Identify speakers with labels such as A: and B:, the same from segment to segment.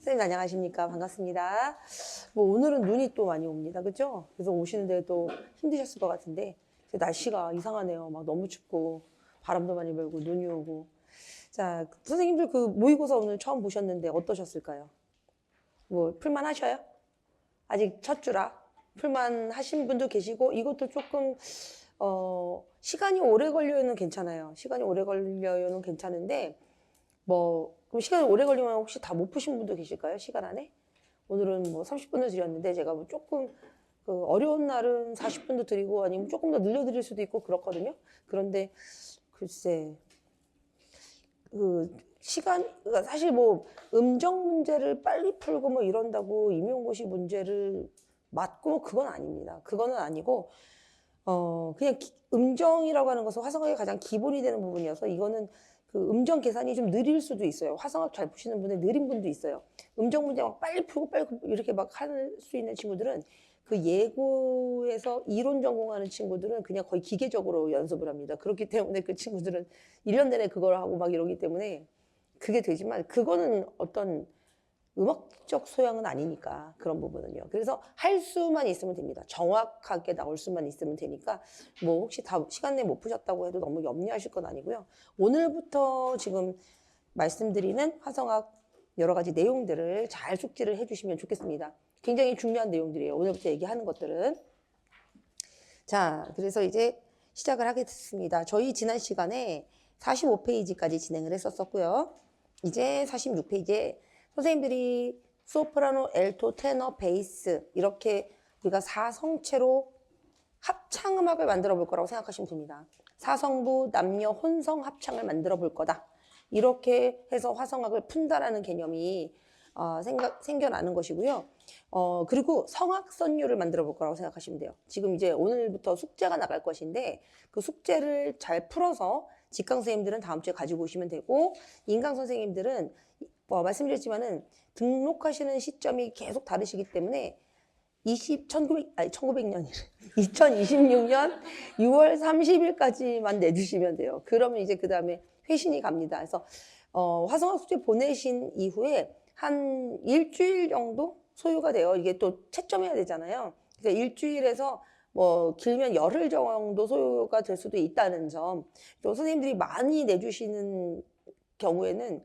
A: 선생님 안녕하십니까? 반갑습니다. 뭐 오늘은 눈이 또 많이 옵니다. 그죠? 그래서 오시는데 또 힘드셨을 것 같은데 날씨가 이상하네요. 막 너무 춥고 바람도 많이 불고 눈이 오고. 자, 선생님들 그 모의고사 오늘 처음 보셨는데 어떠셨을까요? 뭐 풀만 하셔요? 아직 첫 주라 풀만 하신 분도 계시고 이것도 조금 시간이 오래 걸려요는 괜찮아요. 시간이 오래 걸려요는 괜찮은데 그럼 시간이 오래 걸리면 혹시 다 못 푸신 분도 계실까요? 시간 안에? 오늘은 뭐 30분을 드렸는데 제가 뭐 조금 그 어려운 날은 40분도 드리고 아니면 조금 더 늘려드릴 수도 있고 그렇거든요. 그런데 글쎄 그러니까 사실 뭐 음정 문제를 빨리 풀고 뭐 이런다고 임용고시 문제를 맞고 그건 아닙니다. 그거는 아니고 그냥 음정이라고 하는 것은 화성학의 가장 기본이 되는 부분이어서 이거는 그 음정 계산이 좀 느릴 수도 있어요. 화성학 잘 푸시는 분에 느린 분도 있어요. 음정 문제 막 빨리 풀고 이렇게 막 할 수 있는 친구들은 그 예고에서 이론 전공하는 친구들은 그냥 거의 기계적으로 연습을 합니다. 그렇기 때문에 그 친구들은 1년 내내 그걸 하고 막 이러기 때문에 그게 되지만 그거는 어떤 음악적 소양은 아니니까 그런 부분은요. 그래서 할 수만 있으면 됩니다. 정확하게 나올 수만 있으면 되니까 뭐 혹시 다 시간 내에 못 푸셨다고 해도 너무 염려하실 건 아니고요. 오늘부터 지금 말씀드리는 화성학 여러 가지 내용들을 잘 숙지를 해주시면 좋겠습니다. 굉장히 중요한 내용들이에요. 오늘부터 얘기하는 것들은. 자, 그래서 이제 시작을 하겠습니다. 저희 지난 시간에 45페이지까지 진행을 했었고요. 이제 46페이지에 선생님들이 소프라노, 엘토, 테너, 베이스 이렇게 우리가 사성체로 합창음악을 만들어 볼 거라고 생각하시면 됩니다. 사성부 남녀 혼성 합창을 만들어 볼 거다. 이렇게 해서 화성학을 푼다라는 개념이 생겨나는 것이고요. 그리고 성악선율을 만들어 볼 거라고 생각하시면 돼요. 지금 이제 오늘부터 숙제가 나갈 것인데 그 숙제를 잘 풀어서 직강 선생님들은 다음 주에 가지고 오시면 되고 인강 선생님들은 말씀드렸지만은 등록하시는 시점이 계속 다르시기 때문에 1900년이래. 2026년 6월 30일까지만 내주시면 돼요. 그러면 이제 그 다음에 회신이 갑니다. 그래서 화성학 숙제 보내신 이후에 한 일주일 정도 소요가 돼요. 이게 또 채점해야 되잖아요. 그러니까 일주일에서 뭐 길면 열흘 정도 소요가 될 수도 있다는 점. 또 선생님들이 많이 내주시는 경우에는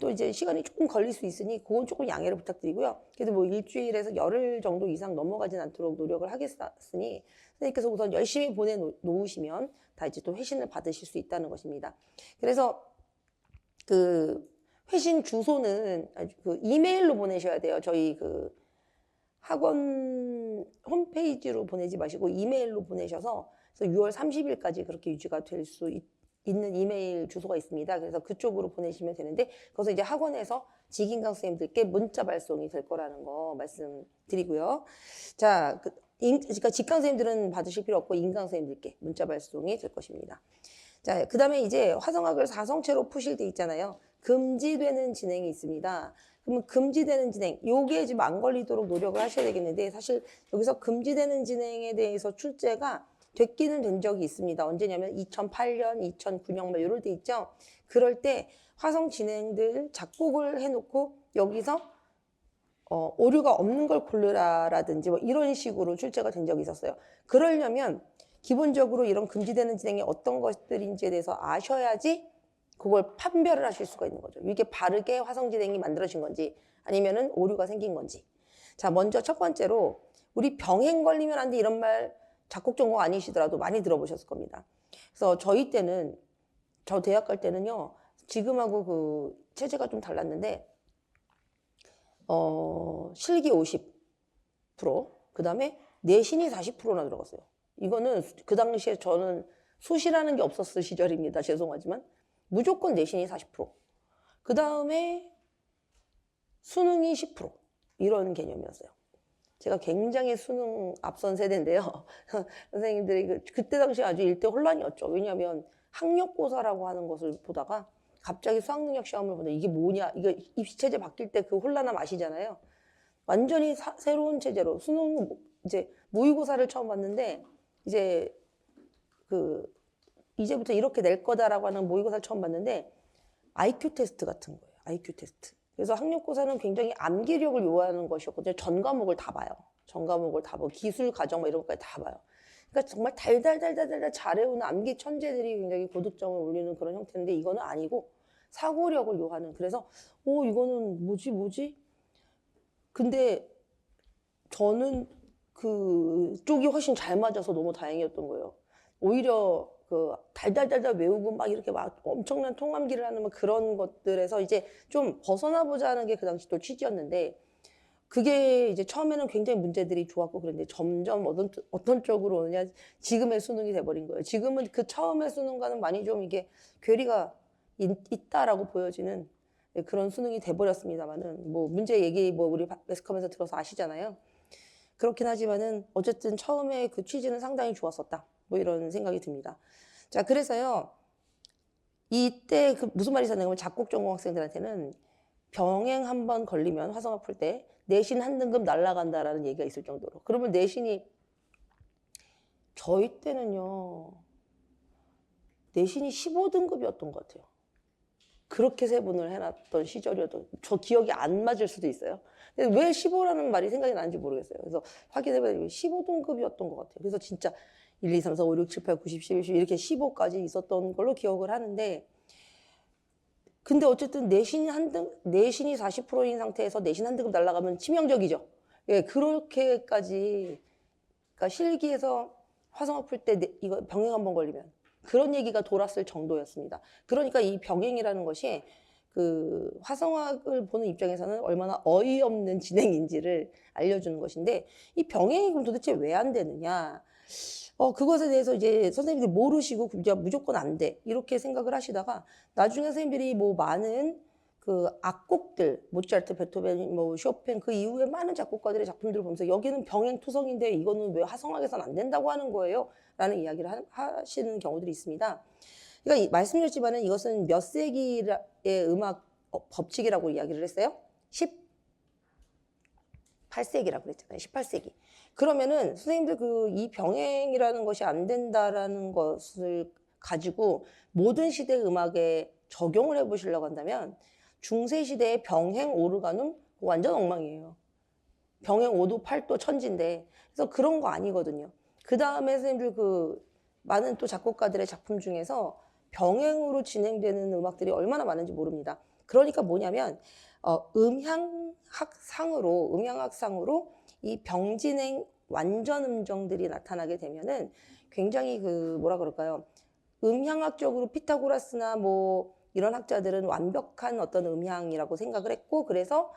A: 또 이제 시간이 조금 걸릴 수 있으니 그건 조금 양해를 부탁드리고요. 그래도 뭐 일주일에서 열흘 정도 이상 넘어가진 않도록 노력을 하겠으니 선생님께서 우선 열심히 보내놓으시면 다 이제 또 회신을 받으실 수 있다는 것입니다. 그래서 그 회신 주소는 그 이메일로 보내셔야 돼요. 저희 그 학원 홈페이지로 보내지 마시고 이메일로 보내셔서 그래서 6월 30일까지 그렇게 유지가 될 수 있는 이메일 주소가 있습니다. 그래서 그쪽으로 보내시면 되는데 거기서 이제 학원에서 직인강 선생님들께 문자 발송이 될 거라는 거 말씀드리고요. 자, 그러니까 직강 선생님들은 받으실 필요 없고 인강 선생님들께 문자 발송이 될 것입니다. 자, 그 다음에 이제 화성학을 사성체로 푸실 때 있잖아요. 금지되는 진행이 있습니다. 그러면 금지되는 진행, 요게 지금 안 걸리도록 노력을 하셔야 되겠는데 사실 여기서 금지되는 진행에 대해서 출제가 됐기는 된 적이 있습니다. 언제냐면 2008년, 2009년 막 이럴 때 있죠. 그럴 때 화성 진행들 작곡을 해놓고 여기서 오류가 없는 걸 고르라라든지 뭐 이런 식으로 출제가 된 적이 있었어요. 그러려면 기본적으로 이런 금지되는 진행이 어떤 것들인지에 대해서 아셔야지 그걸 판별을 하실 수가 있는 거죠. 이게 바르게 화성 진행이 만들어진 건지 아니면은 오류가 생긴 건지. 자, 먼저 첫 번째로 우리 병행 걸리면 안 돼 이런 말 작곡 전공 아니시더라도 많이 들어보셨을 겁니다. 그래서 저희 때는 저 대학 갈 때는요. 지금하고 그 체제가 좀 달랐는데 실기 50%, 그 다음에 내신이 40%나 들어갔어요. 이거는 그 당시에 저는 수시라는 게 없었을 시절입니다. 죄송하지만. 무조건 내신이 40%. 그 다음에 수능이 10%. 이런 개념이었어요. 제가 굉장히 수능 앞선 세대인데요. 선생님들이 그때 당시 아주 일대 혼란이었죠. 왜냐하면 학력고사라고 하는 것을 보다가 갑자기 수학능력 시험을 보는데 이게 뭐냐. 이거 입시체제 바뀔 때 그 혼란함 아시잖아요. 완전히 새로운 체제로 수능 이제 모의고사를 처음 봤는데 이제 이제부터 이렇게 낼 거다라고 하는 모의고사를 처음 봤는데 IQ 테스트 같은 거예요. IQ 테스트. 그래서 학력고사는 굉장히 암기력을 요하는 것이었거든요. 전 과목을 다 봐요. 전 과목을 다 보고 기술, 과정 뭐 이런 것까지 다 봐요. 그러니까 정말 달달달달달 잘해오는 암기 천재들이 굉장히 고득점을 올리는 그런 형태인데 이거는 아니고 사고력을 요하는. 그래서 이거는 뭐지? 근데 저는 그쪽이 훨씬 잘 맞아서 너무 다행이었던 거예요. 오히려 그 달달달달 외우고 막 이렇게 막 엄청난 통암기를 하는 막 그런 것들에서 이제 좀 벗어나 보자는 게 그 당시 또 취지였는데 그게 이제 처음에는 굉장히 문제들이 좋았고 그랬는데 점점 어떤 쪽으로 오느냐 지금의 수능이 돼버린 거예요. 지금은 그 처음의 수능과는 많이 좀 이게 괴리가 있다라고 보여지는 그런 수능이 돼버렸습니다만은 뭐 문제 얘기 뭐 우리 매스컴에서 들어서 아시잖아요. 그렇긴 하지만은 어쨌든 처음에 그 취지는 상당히 좋았었다. 뭐 이런 생각이 듭니다. 자, 그래서요. 이때 무슨 말이 있었냐면 작곡 전공 학생들한테는 병행 한 번 걸리면 화성학 풀 때 내신 한 등급 날라간다라는 얘기가 있을 정도로. 그러면 내신이 저희 때는요. 내신이 15등급이었던 것 같아요. 그렇게 세분을 해놨던 시절이어도 저 기억이 안 맞을 수도 있어요. 근데 왜 15라는 말이 생각이 나는지 모르겠어요. 그래서 확인해보면 15등급이었던 것 같아요. 그래서 진짜 1, 2, 3, 4, 5, 6, 7, 8, 9, 10, 11, 12 이렇게 15까지 있었던 걸로 기억을 하는데 근데 어쨌든 내신이 40%인 상태에서 내신 한 등급 날아가면 치명적이죠. 예, 그렇게까지 그러니까 실기에서 화성학 풀 때 이거 병행 한 번 걸리면 그런 얘기가 돌았을 정도였습니다. 그러니까 이 병행이라는 것이 그 화성학을 보는 입장에서는 얼마나 어이없는 진행인지를 알려주는 것인데 이 병행이 그럼 도대체 왜 안 되느냐? 그것에 대해서 이제 선생님들이 모르시고 무조건 안 돼. 이렇게 생각을 하시다가 나중에 선생님들이 뭐 많은 그 악곡들, 모차르트, 베토벤, 뭐 쇼팽 그 이후에 많은 작곡가들의 작품들을 보면서 여기는 병행투성인데 이거는 왜 화성학에서는 안 된다고 하는 거예요? 라는 이야기를 하시는 경우들이 있습니다. 그러니까 말씀드렸지만은 이것은 몇 세기의 음악 법칙이라고 이야기를 했어요? 18세기라고 그랬잖아요. 18세기. 그러면은 선생님들 이 병행이라는 것이 안 된다라는 것을 가지고 모든 시대 음악에 적용을 해보시려고 한다면 중세 시대의 병행 오르가눔 완전 엉망이에요. 병행 5도 8도 천지인데 그래서 그런 거 아니거든요. 그 다음에 선생님들 많은 또 작곡가들의 작품 중에서 병행으로 진행되는 음악들이 얼마나 많은지 모릅니다. 그러니까 뭐냐면 음향학상으로 이 병진행 완전 음정들이 나타나게 되면은 굉장히 뭐라 그럴까요? 음향학적으로 피타고라스나 뭐 이런 학자들은 완벽한 어떤 음향이라고 생각을 했고 그래서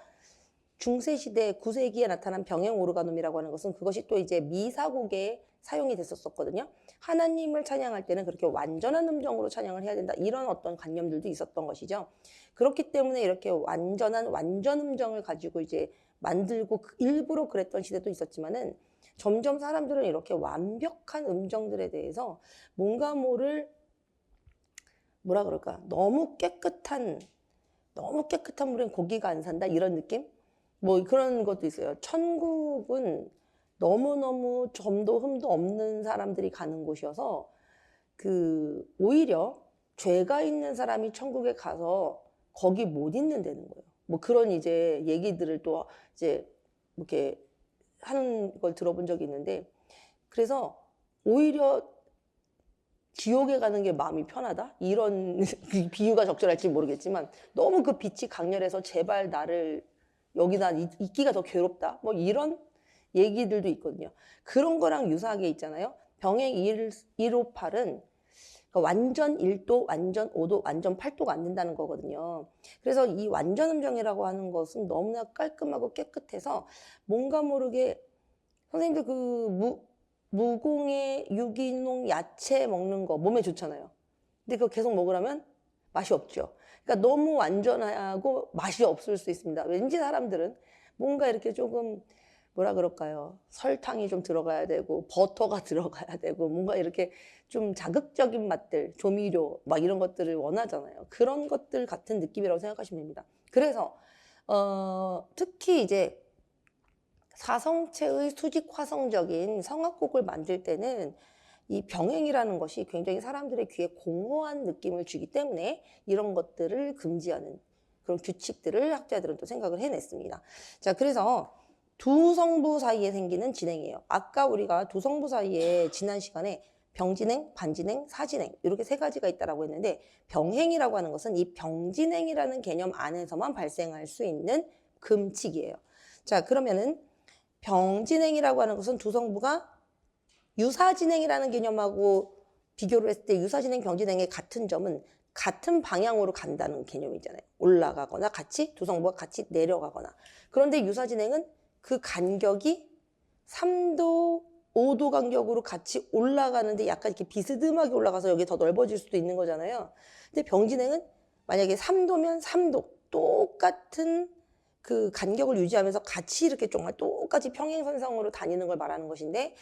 A: 중세시대 9세기에 나타난 병행 오르가눔이라고 하는 것은 그것이 또 이제 미사곡에 사용이 됐었거든요. 하나님을 찬양할 때는 그렇게 완전한 음정으로 찬양을 해야 된다. 이런 어떤 관념들도 있었던 것이죠. 그렇기 때문에 이렇게 완전 음정을 가지고 이제 만들고 일부러 그랬던 시대도 있었지만은 점점 사람들은 이렇게 완벽한 음정들에 대해서 뭔가 뭐라 그럴까? 너무 깨끗한 물엔 고기가 안 산다 이런 느낌? 뭐 그런 것도 있어요. 천국은 너무너무 점도 흠도 없는 사람들이 가는 곳이어서 오히려 죄가 있는 사람이 천국에 가서 거기 못 있는다는 거예요. 뭐 그런 이제 얘기들을 또 이제 이렇게 하는 걸 들어본 적이 있는데 그래서 오히려 지옥에 가는 게 마음이 편하다? 이런 비유가 적절할지 모르겠지만 너무 그 빛이 강렬해서 제발 나를 여기다 있기가 더 괴롭다. 뭐 이런 얘기들도 있거든요. 그런 거랑 유사하게 있잖아요. 병행 158은 완전 1도, 완전 5도, 완전 8도가 안 된다는 거거든요. 그래서 이 완전 음정이라고 하는 것은 너무나 깔끔하고 깨끗해서 뭔가 모르게 선생님들 무공의 유기농 야채 먹는 거 몸에 좋잖아요. 근데 그거 계속 먹으라면 맛이 없죠. 그러니까 너무 완전하고 맛이 없을 수 있습니다. 왠지 사람들은 뭔가 이렇게 조금 뭐라 그럴까요? 설탕이 좀 들어가야 되고 버터가 들어가야 되고 뭔가 이렇게 좀 자극적인 맛들, 조미료 막 이런 것들을 원하잖아요. 그런 것들 같은 느낌이라고 생각하시면 됩니다. 그래서 특히 이제 사성체의 수직 화성적인 성악곡을 만들 때는 이 병행이라는 것이 굉장히 사람들의 귀에 공허한 느낌을 주기 때문에 이런 것들을 금지하는 그런 규칙들을 학자들은 또 생각을 해냈습니다. 자, 그래서 두 성부 사이에 생기는 진행이에요. 아까 우리가 두 성부 사이에 지난 시간에 병진행, 반진행, 사진행 이렇게 세 가지가 있다라고 했는데 병행이라고 하는 것은 이 병진행이라는 개념 안에서만 발생할 수 있는 금칙이에요. 자, 그러면은 병진행이라고 하는 것은 두 성부가 유사진행이라는 개념하고 비교를 했을 때 유사진행, 병진행의 같은 점은 같은 방향으로 간다는 개념이잖아요. 올라가거나 같이 두 성부가 같이 내려가거나. 그런데 유사진행은 그 간격이 3도, 5도 간격으로 같이 올라가는데 약간 이렇게 비스듬하게 올라가서 여기 더 넓어질 수도 있는 거잖아요. 근데 병진행은 만약에 3도면 3도 똑같은 그 간격을 유지하면서 같이 이렇게 정말 똑같이 평행선상으로 다니는 걸 말하는 것인데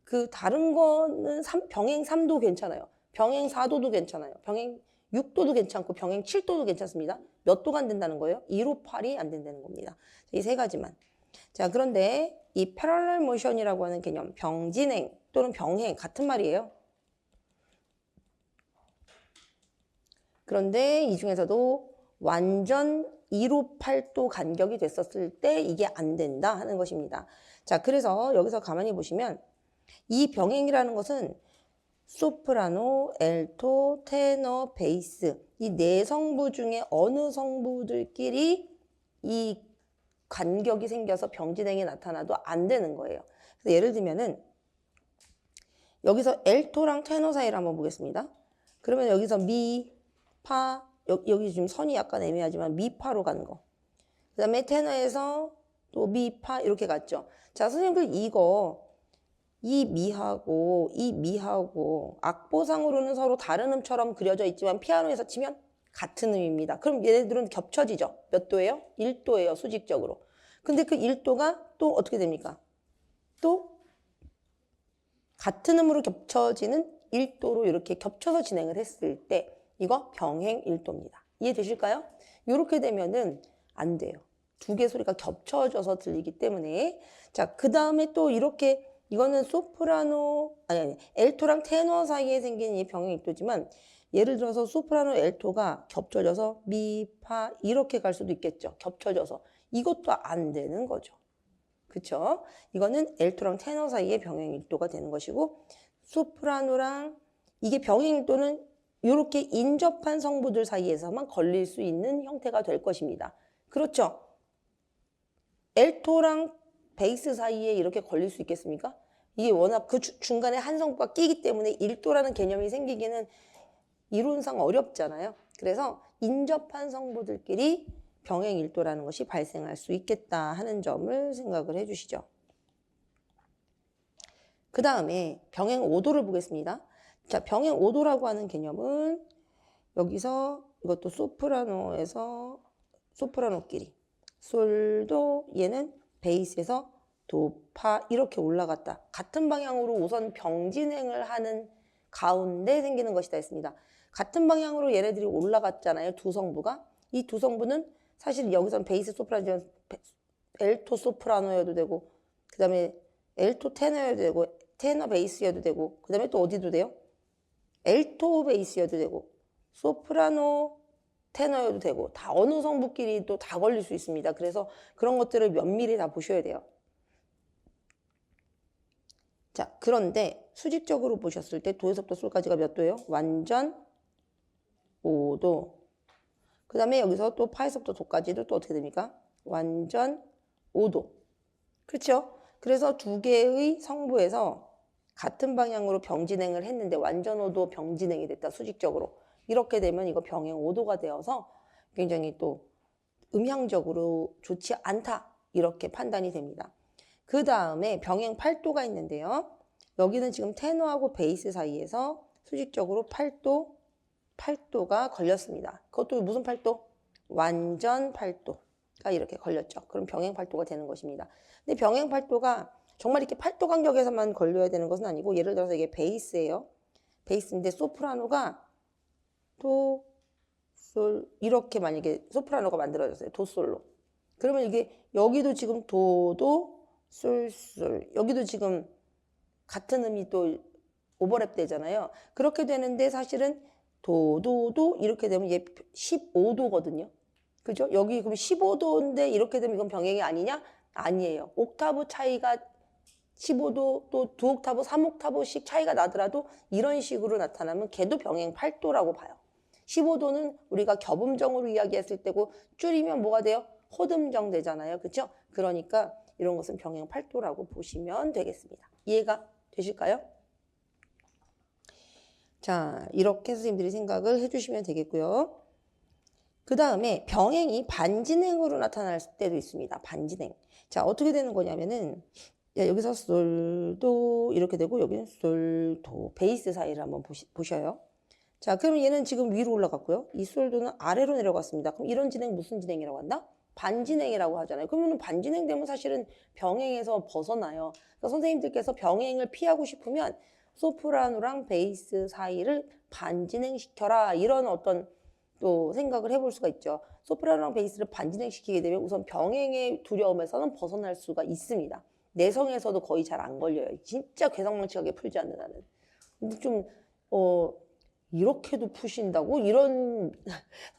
A: 그 다른 거는 병행 3도 괜찮아요. 병행 4도도 괜찮아요. 병행 6도도 괜찮고 병행 7도도 괜찮습니다. 몇 도가 안 된다는 거예요? 2로 8이 안 된다는 겁니다. 이 세 가지만. 자, 그런데 이 패러럴 모션이라고 하는 개념, 병진행 또는 병행 같은 말이에요. 그런데 이 중에서도 완전 2로 8도 간격이 됐었을 때 이게 안 된다 하는 것입니다. 자, 그래서 여기서 가만히 보시면 이 병행이라는 것은 소프라노, 엘토, 테너, 베이스 이 네 성부 중에 어느 성부들끼리 이 간격이 생겨서 병진행이 나타나도 안 되는 거예요. 그래서 예를 들면은 여기서 엘토랑 테너 사이를 한번 보겠습니다. 그러면 여기서 미, 파, 여기 지금 선이 약간 애매하지만 미, 파로 가는 거. 그 다음에 테너에서 또 미, 파 이렇게 갔죠. 자, 선생님들 이 미하고 악보상으로는 서로 다른 음처럼 그려져 있지만 피아노에서 치면 같은 음입니다. 그럼 얘네들은 겹쳐지죠. 몇 도예요? 1도예요. 수직적으로. 근데 그 1도가 또 어떻게 됩니까? 또 같은 음으로 겹쳐지는 1도로 이렇게 겹쳐서 진행을 했을 때 이거 병행 1도입니다. 이해되실까요? 이렇게 되면은 안 돼요. 두 개 소리가 겹쳐져서 들리기 때문에 자, 그 다음에 또 이렇게 이거는 소프라노 아니 엘토랑 테너 사이에 생긴 이 병행 1도지만 예를 들어서 소프라노 엘토가 겹쳐져서 미, 파 이렇게 갈 수도 있겠죠. 겹쳐져서 이것도 안 되는 거죠. 그쵸? 이거는 엘토랑 테너 사이의 병행 1도가 되는 것이고 소프라노랑 이게 병행 1도는 이렇게 인접한 성부들 사이에서만 걸릴 수 있는 형태가 될 것입니다. 그렇죠? 엘토랑 베이스 사이에 이렇게 걸릴 수 있겠습니까? 이게 워낙 그 중간에 한 성부가 끼기 때문에 1도라는 개념이 생기기는 이론상 어렵잖아요. 그래서 인접한 성부들끼리 병행 1도라는 것이 발생할 수 있겠다 하는 점을 생각을 해주시죠. 그 다음에 병행 5도를 보겠습니다. 자, 병행 5도라고 하는 개념은 여기서 이것도 소프라노에서 소프라노끼리 솔도 얘는 베이스에서 도, 파 이렇게 올라갔다. 같은 방향으로 우선 병진행을 하는 가운데 생기는 것이다 했습니다. 같은 방향으로 얘네들이 올라갔잖아요. 두 성부가. 이 두 성부는 사실 여기선 베이스 소프라노, 엘토 소프라노여도 되고 그 다음에 엘토 테너여도 되고 테너 베이스여도 되고 그 다음에 또 어디도 돼요? 엘토 베이스여도 되고 소프라노 테너여도 되고 다 어느 성부끼리도 다 걸릴 수 있습니다. 그래서 그런 것들을 면밀히 다 보셔야 돼요. 자, 그런데 수직적으로 보셨을 때 도에서부터 솔까지가 몇 도예요? 완전 5도. 그 다음에 여기서 또 파에서부터 도까지도 또 어떻게 됩니까? 완전 5도. 그렇죠? 그래서 두 개의 성부에서 같은 방향으로 병진행을 했는데 완전 5도 병진행이 됐다. 수직적으로. 이렇게 되면 이거 병행 5도가 되어서 굉장히 또 음향적으로 좋지 않다. 이렇게 판단이 됩니다. 그 다음에 병행 8도가 있는데요. 여기는 지금 테너하고 베이스 사이에서 수직적으로 8도가 걸렸습니다. 그것도 무슨 8도? 완전 8도가 이렇게 걸렸죠. 그럼 병행 8도가 되는 것입니다. 근데 병행 8도가 정말 이렇게 8도 간격에서만 걸려야 되는 것은 아니고 예를 들어서 이게 베이스예요. 베이스인데 소프라노가 도, 솔 이렇게 만약에 소프라노가 만들어졌어요. 도솔로. 그러면 이게 여기도 지금 도도 솔솔 여기도 지금 같은 음이 또 오버랩 되잖아요. 그렇게 되는데 사실은 도도도 이렇게 되면 얘 15도거든요. 그죠? 여기 그럼 15도인데 이렇게 되면 이건 병행이 아니냐? 아니에요. 옥타브 차이가 15도 또 2옥타브, 3옥타브씩 차이가 나더라도 이런 식으로 나타나면 걔도 병행 8도라고 봐요. 15도는 우리가 겹음정으로 이야기했을 때고 줄이면 뭐가 돼요? 호듬정 되잖아요. 그렇죠? 그러니까 이런 것은 병행 8도라고 보시면 되겠습니다. 이해가 되실까요? 자, 이렇게 선생님들이 생각을 해주시면 되겠고요. 그 다음에 병행이 반진행으로 나타날 때도 있습니다. 반진행. 자, 어떻게 되는 거냐면은 여기서 솔도 이렇게 되고 여기는 솔도 베이스 사이를 한번 보셔요. 자, 그러면 얘는 지금 위로 올라갔고요. 이 솔도는 아래로 내려갔습니다. 그럼 이런 진행 무슨 진행이라고 한다? 반진행이라고 하잖아요. 그러면 반진행 되면 사실은 병행에서 벗어나요. 그러니까 선생님들께서 병행을 피하고 싶으면 소프라노랑 베이스 사이를 반진행시켜라 이런 어떤 또 생각을 해볼 수가 있죠. 소프라노랑 베이스를 반진행시키게 되면 우선 병행의 두려움에서는 벗어날 수가 있습니다. 내성에서도 거의 잘 안 걸려요. 진짜 괴상망측하게 풀지 않는 한은. 근데 좀 이렇게도 푸신다고? 이런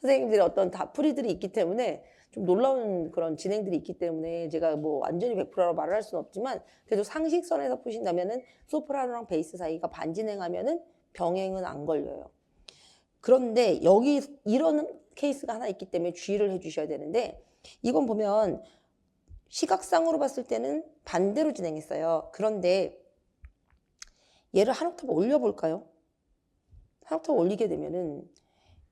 A: 선생님들의 어떤 다풀이들이 있기 때문에 좀 놀라운 그런 진행들이 있기 때문에 제가 뭐 완전히 100%라고 말을 할 수는 없지만 그래도 상식선에서 푸신다면은 소프라노랑 베이스 사이가 반진행하면은 병행은 안 걸려요. 그런데 여기 이런 케이스가 하나 있기 때문에 주의를 해주셔야 되는데 이건 보면 시각상으로 봤을 때는 반대로 진행했어요. 그런데 얘를 한 옥타브 올려볼까요? 한 옥타브 올리게 되면은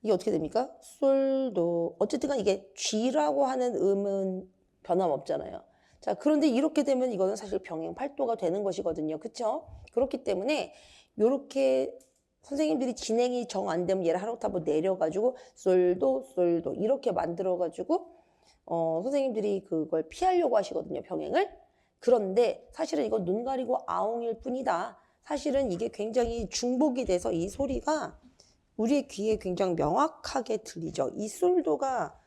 A: 이게 어떻게 됩니까? 솔도 어쨌든 이게 G라고 하는 음은 변함없잖아요. 자, 그런데 이렇게 되면 이거는 사실 병행 8도가 되는 것이거든요. 그쵸? 그렇기 때문에 이렇게 선생님들이 진행이 정 안 되면 얘를 한 옥타브 내려가지고 솔도 솔도 이렇게 만들어가지고 선생님들이 그걸 피하려고 하시거든요. 병행을. 그런데 사실은 이건 눈 가리고 아웅일 뿐이다. 사실은 이게 굉장히 중복이 돼서 이 소리가 우리의 귀에 굉장히 명확하게 들리죠. 이 솔도가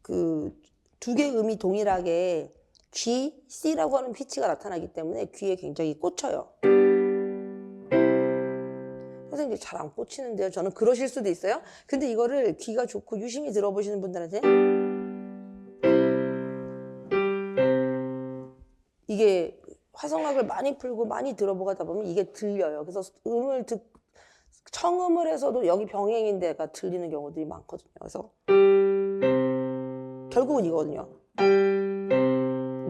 A: 그 두 개의 음이 동일하게 G, C라고 하는 피치가 나타나기 때문에 귀에 굉장히 꽂혀요. 선생님들 잘 안 꽂히는데요. 저는 그러실 수도 있어요. 근데 이거를 귀가 좋고 유심히 들어보시는 분들한테 이게 화성학을 많이 풀고 많이 들어보다 보면 이게 들려요. 그래서 청음을 해서도 여기 병행인데가 들리는 경우들이 많거든요. 그래서 결국은 이거거든요.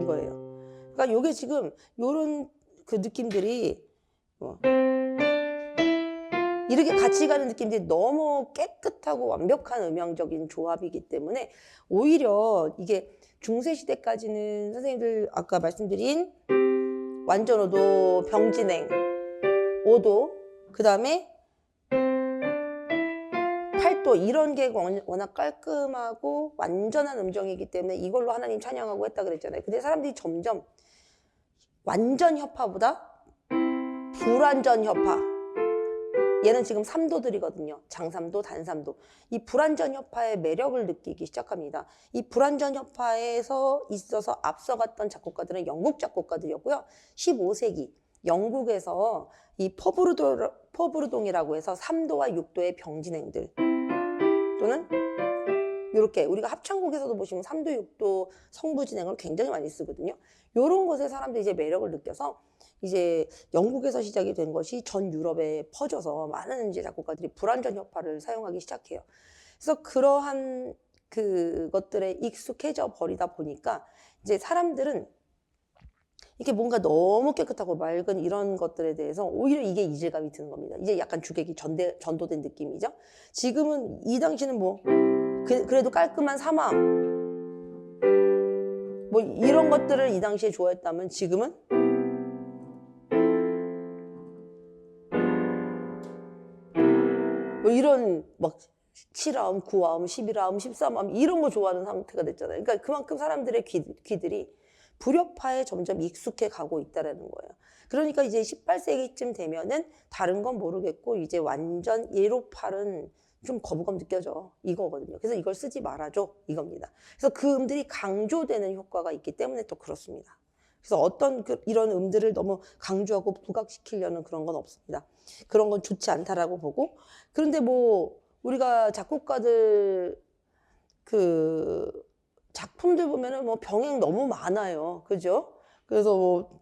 A: 이거예요. 그러니까 이게 지금 요런 그 느낌들이 이렇게 같이 가는 느낌들이 너무 깨끗하고 완벽한 음향적인 조합이기 때문에 오히려 이게 중세시대까지는 선생님들 아까 말씀드린 완전오도, 병진행, 오도, 그 다음에 8도 이런 게 워낙 깔끔하고 완전한 음정이기 때문에 이걸로 하나님 찬양하고 했다 그랬잖아요. 근데 사람들이 점점 완전 협파보다 불완전 협파, 얘는 지금 3도들이거든요. 장삼도, 단삼도. 이 불완전 협파의 매력을 느끼기 시작합니다. 이 불완전 협파에서 있어서 앞서갔던 작곡가들은 영국 작곡가들이었고요. 15세기 영국에서 이 포브르동이라고 해서 3도와 6도의 병진행들 또는 이렇게 우리가 합창곡에서도 보시면 3도, 6도 성부 진행을 굉장히 많이 쓰거든요. 이런 것에 사람들이 이제 매력을 느껴서 이제 영국에서 시작이 된 것이 전 유럽에 퍼져서 많은 이제 작곡가들이 불완전 협파를 사용하기 시작해요. 그래서 그러한 그것들에 익숙해져 버리다 보니까 이제 사람들은 이게 뭔가 너무 깨끗하고 맑은 이런 것들에 대해서 오히려 이게 이질감이 드는 겁니다. 이제 약간 주객이 전도된 느낌이죠. 지금은 이 당시는 뭐 그래도 깔끔한 사마음 뭐 이런 것들을 이 당시에 좋아했다면 지금은 뭐 이런 막 7화음, 9화음, 11화음, 13화음 이런 거 좋아하는 상태가 됐잖아요. 그러니까 그만큼 사람들의 귀들이 불협화에 점점 익숙해 가고 있다는 거예요. 그러니까 이제 18세기쯤 되면은 다른 건 모르겠고 이제 완전 예로팔은 좀 거부감 느껴져 이거거든요. 그래서 이걸 쓰지 말아줘 이겁니다. 그래서 그 음들이 강조되는 효과가 있기 때문에 또 그렇습니다. 그래서 어떤 이런 음들을 너무 강조하고 부각시키려는 그런 건 없습니다. 그런 건 좋지 않다라고 보고 그런데 뭐 우리가 작곡가들 그 작품들 보면은 뭐 병행 너무 많아요. 그죠? 그래서 뭐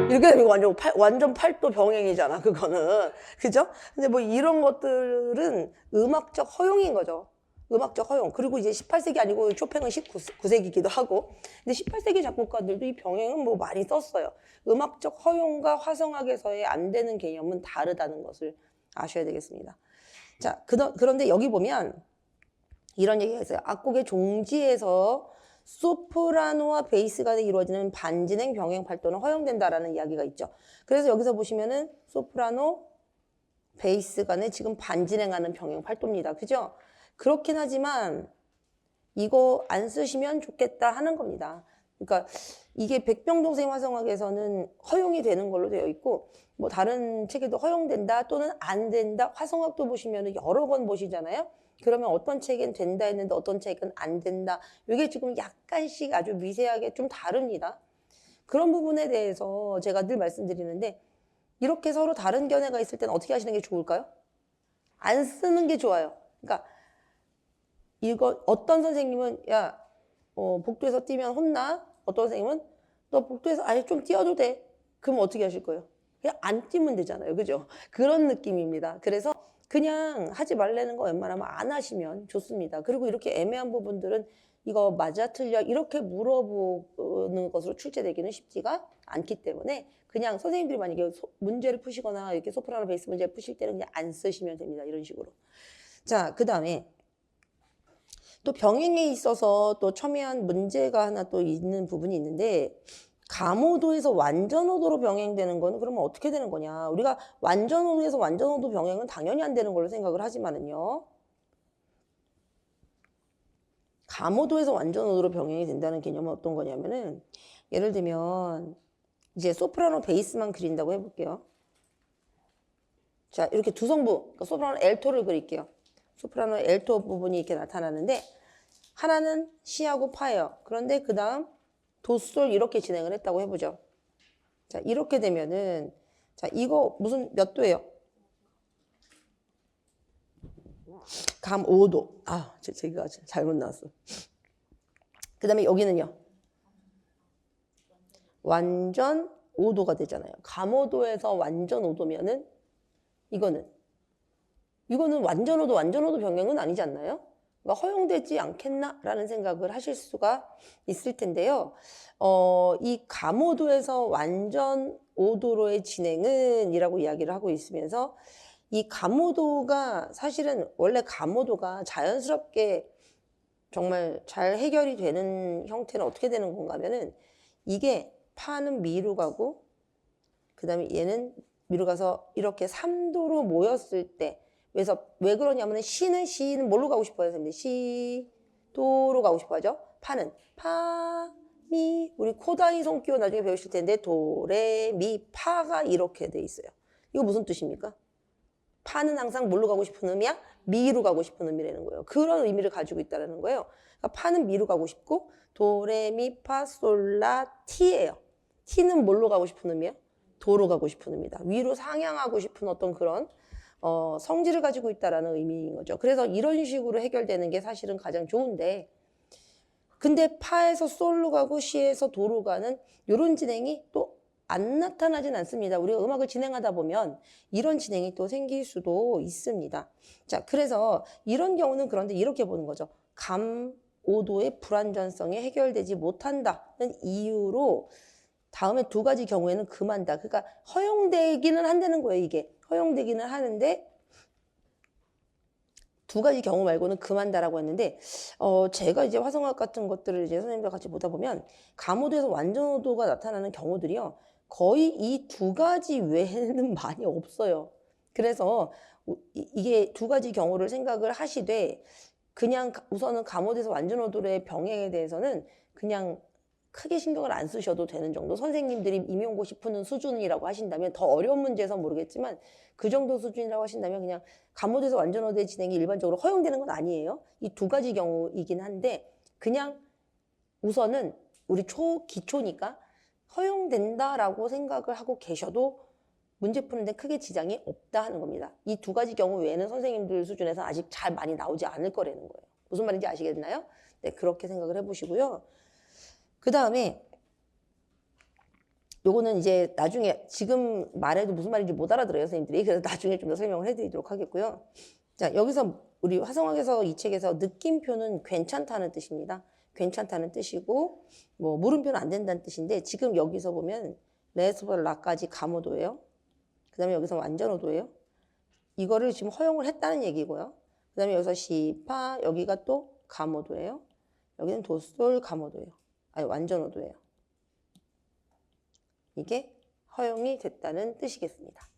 A: 이렇게 되면 완전 팔도 병행이잖아, 그거는. 그죠? 근데 뭐 이런 것들은 음악적 허용인 거죠. 음악적 허용. 그리고 이제 18세기 아니고 쇼팽은 19세기이기도 하고. 근데 18세기 작곡가들도 이 병행은 뭐 많이 썼어요. 음악적 허용과 화성학에서의 안 되는 개념은 다르다는 것을 아셔야 되겠습니다. 자, 그런데 여기 보면 이런 얘기가 있어요. 악곡의 종지에서 소프라노와 베이스 간에 이루어지는 반진행 병행 팔도는 허용된다라는 이야기가 있죠. 그래서 여기서 보시면은 소프라노, 베이스 간에 지금 반진행하는 병행 팔도입니다. 그죠? 그렇긴 하지만 이거 안 쓰시면 좋겠다 하는 겁니다. 그러니까 이게 백병동생 화성학에서는 허용이 되는 걸로 되어 있고 뭐 다른 책에도 허용된다 또는 안 된다. 화성학도 보시면 여러 권 보시잖아요. 그러면 어떤 책은 된다 했는데 어떤 책은 안 된다. 이게 지금 약간씩 아주 미세하게 좀 다릅니다. 그런 부분에 대해서 제가 늘 말씀드리는데 이렇게 서로 다른 견해가 있을 때는 어떻게 하시는 게 좋을까요? 안 쓰는 게 좋아요. 그러니까 이거 어떤 선생님은 야 복도에서 뛰면 혼나. 어떤 선생님은 너 복도에서 아예 좀 뛰어도 돼. 그럼 어떻게 하실 거예요? 그냥 안 뛰면 되잖아요. 그죠? 그런 느낌입니다. 그래서 그냥 하지 말라는 거 웬만하면 안 하시면 좋습니다. 그리고 이렇게 애매한 부분들은 이거 맞아 틀려 이렇게 물어보는 것으로 출제되기는 쉽지가 않기 때문에 그냥 선생님들이 만약에 문제를 푸시거나 이렇게 소프라노 베이스 문제를 푸실 때는 그냥 안 쓰시면 됩니다. 이런 식으로. 자, 그 다음에 또 병행에 있어서 또 첨예한 문제가 하나 또 있는 부분이 있는데 가모도에서 완전오도로 병행되는 거는 그러면 어떻게 되는 거냐. 우리가 완전오도에서 완전오도 병행은 당연히 안 되는 걸로 생각을 하지만은요. 가모도에서 완전오도로 병행이 된다는 개념은 어떤 거냐면은 예를 들면 이제 소프라노 베이스만 그린다고 해볼게요. 자, 이렇게 두 성부, 그러니까 소프라노 엘토를 그릴게요. 소프라노 엘토 부분이 이렇게 나타나는데 하나는 C하고 파예요. 그런데 그 다음 도솔 이렇게 진행을 했다고 해보죠. 자, 이렇게 되면은 자, 이거 무슨 몇 도예요? 감 5도. 아, 제가 잘못 나왔어. 그 다음에 여기는요. 완전 5도가 되잖아요. 감 5도에서 완전 5도면은 이거는 완전 5도, 완전 5도 병행은 아니지 않나요? 그러니까 허용되지 않겠나라는 생각을 하실 수가 있을 텐데요. 이 감 5도에서 완전 5도로의 진행은 이라고 이야기를 하고 있으면서 이 감 5도가 사실은 원래 감 5도가 자연스럽게 정말 잘 해결이 되는 형태는 어떻게 되는 건가 하면은 이게 파는 미로 가고 그 다음에 얘는 미로 가서 이렇게 3도로 모였을 때 그래서 왜 그러냐면은 C는 뭘로 가고 싶어요, 선생님? C, 도로 가고 싶어 하죠. 파는 파, 미, 우리 코다이 손기호 나중에 배우실 텐데 도, 레, 미, 파가 이렇게 돼 있어요. 이거 무슨 뜻입니까? 파는 항상 뭘로 가고 싶은 의미야? 미로 가고 싶은 의미라는 거예요. 그런 의미를 가지고 있다는 거예요. 그러니까 파는 미로 가고 싶고 도, 레, 미, 파, 솔, 라, 티예요. 티는 뭘로 가고 싶은 의미야? 도로 가고 싶은 의미다. 위로 상향하고 싶은 어떤 그런 성질을 가지고 있다라는 의미인 거죠. 그래서 이런 식으로 해결되는 게 사실은 가장 좋은데 근데 파에서 솔로 가고 시에서 도로 가는 이런 진행이 또 안 나타나진 않습니다. 우리가 음악을 진행하다 보면 이런 진행이 또 생길 수도 있습니다. 자, 그래서 이런 경우는 그런데 이렇게 보는 거죠. 감 5도의 불완전성이 해결되지 못한다는 이유로 다음에 두 가지 경우에는 금한다. 그러니까 허용되기는 한다는 거예요, 이게. 허용되기는 하는데 두 가지 경우 말고는 금한다라고 했는데 제가 이제 화성학 같은 것들을 이제 선생님과 같이 보다 보면 감오도에서 완전오도가 나타나는 경우들이요. 거의 이 두 가지 외에는 많이 없어요. 그래서 이게 두 가지 경우를 생각을 하시되 그냥 우선은 감오도에서 완전오도의 병행에 대해서는 그냥 크게 신경을 안 쓰셔도 되는 정도. 선생님들이 임용고시 푸는 수준이라고 하신다면 더 어려운 문제에선 모르겠지만 그 정도 수준이라고 하신다면 그냥 감오도에서 완전오도의 진행이 일반적으로 허용되는 건 아니에요. 이 두 가지 경우이긴 한데 그냥 우선은 우리 기초니까 허용된다라고 생각을 하고 계셔도 문제 푸는데 크게 지장이 없다 하는 겁니다. 이 두 가지 경우 외에는 선생님들 수준에서 아직 잘 많이 나오지 않을 거라는 거예요. 무슨 말인지 아시겠나요? 네, 그렇게 생각을 해보시고요. 그 다음에 요거는 이제 나중에 지금 말해도 무슨 말인지 못 알아들어요, 선생님들이. 그래서 나중에 좀 더 설명을 해드리도록 하겠고요. 자, 여기서 우리 화성학에서 이 책에서 느낌표는 괜찮다는 뜻입니다. 괜찮다는 뜻이고 뭐 물음표는 안 된다는 뜻인데 지금 여기서 보면 레스부터 라까지 감오도예요. 그 다음에 여기서 완전오도예요. 이거를 지금 허용을 했다는 얘기고요. 그 다음에 여기서 시파 여기가 또 감오도예요. 여기는 도솔 감오도예요. 아니 완전오도예요. 이게 허용이 됐다는 뜻이겠습니다.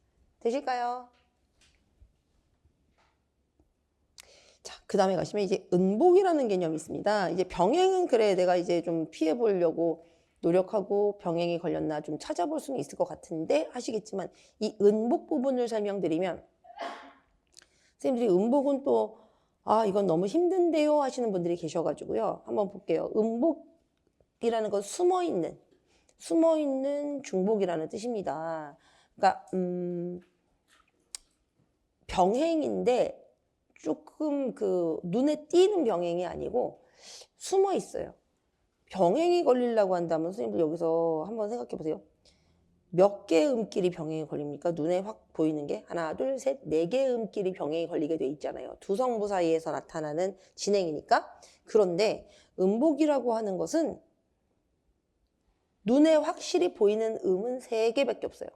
A: 되실까요? 자, 그 다음에 가시면 이제 은복이라는 개념이 있습니다. 이제 병행은 그래 내가 이제 좀 피해 보려고 노력하고 병행이 걸렸나 좀 찾아볼 수는 있을 것 같은데 하시겠지만 이 은복 부분을 설명드리면 선생님들이 은복은 또 이건 너무 힘든데요 하시는 분들이 계셔가지고요. 한번 볼게요. 은복이라는 건 숨어있는 중복이라는 뜻입니다. 그러니까 병행인데 조금 그 눈에 띄는 병행이 아니고 숨어 있어요. 병행이 걸리려고 한다면 선생님들 여기서 한번 생각해 보세요. 몇 개의 음길이 병행이 걸립니까? 눈에 확 보이는 게 하나, 둘, 셋, 네 개의 음길이 병행이 걸리게 돼 있잖아요. 두 성부 사이에서 나타나는 진행이니까. 그런데 음복이라고 하는 것은 눈에 확실히 보이는 음은 3개밖에 없어요.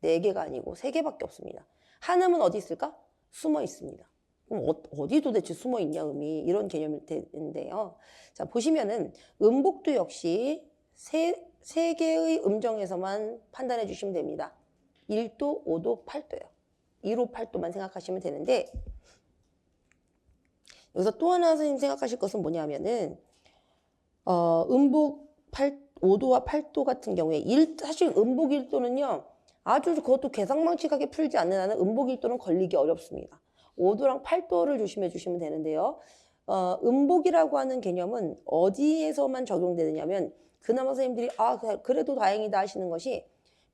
A: 4개가 아니고 3개밖에 없습니다. 한 음은 어디 있을까? 숨어 있습니다. 그럼 어디 도대체 숨어 있냐 음이 이런 개념일 텐데요. 자, 보시면은 음복도 역시 세 개의 음정에서만 판단해 주시면 됩니다. 1도, 5도, 8도요. 1호 8도만 생각하시면 되는데 여기서 또 하나 선생님 생각하실 것은 뭐냐면은 음복 5도와 8도 같은 경우에 사실 음복 1도는요. 아주 그것도 괴상망측하게 풀지 않는 한은 음복 1도는 걸리기 어렵습니다. 5도랑 8도를 조심해 주시면 되는데요. 음복이라고 하는 개념은 어디에서만 적용되느냐면 그나마 선생님들이 그래도 다행이다 하시는 것이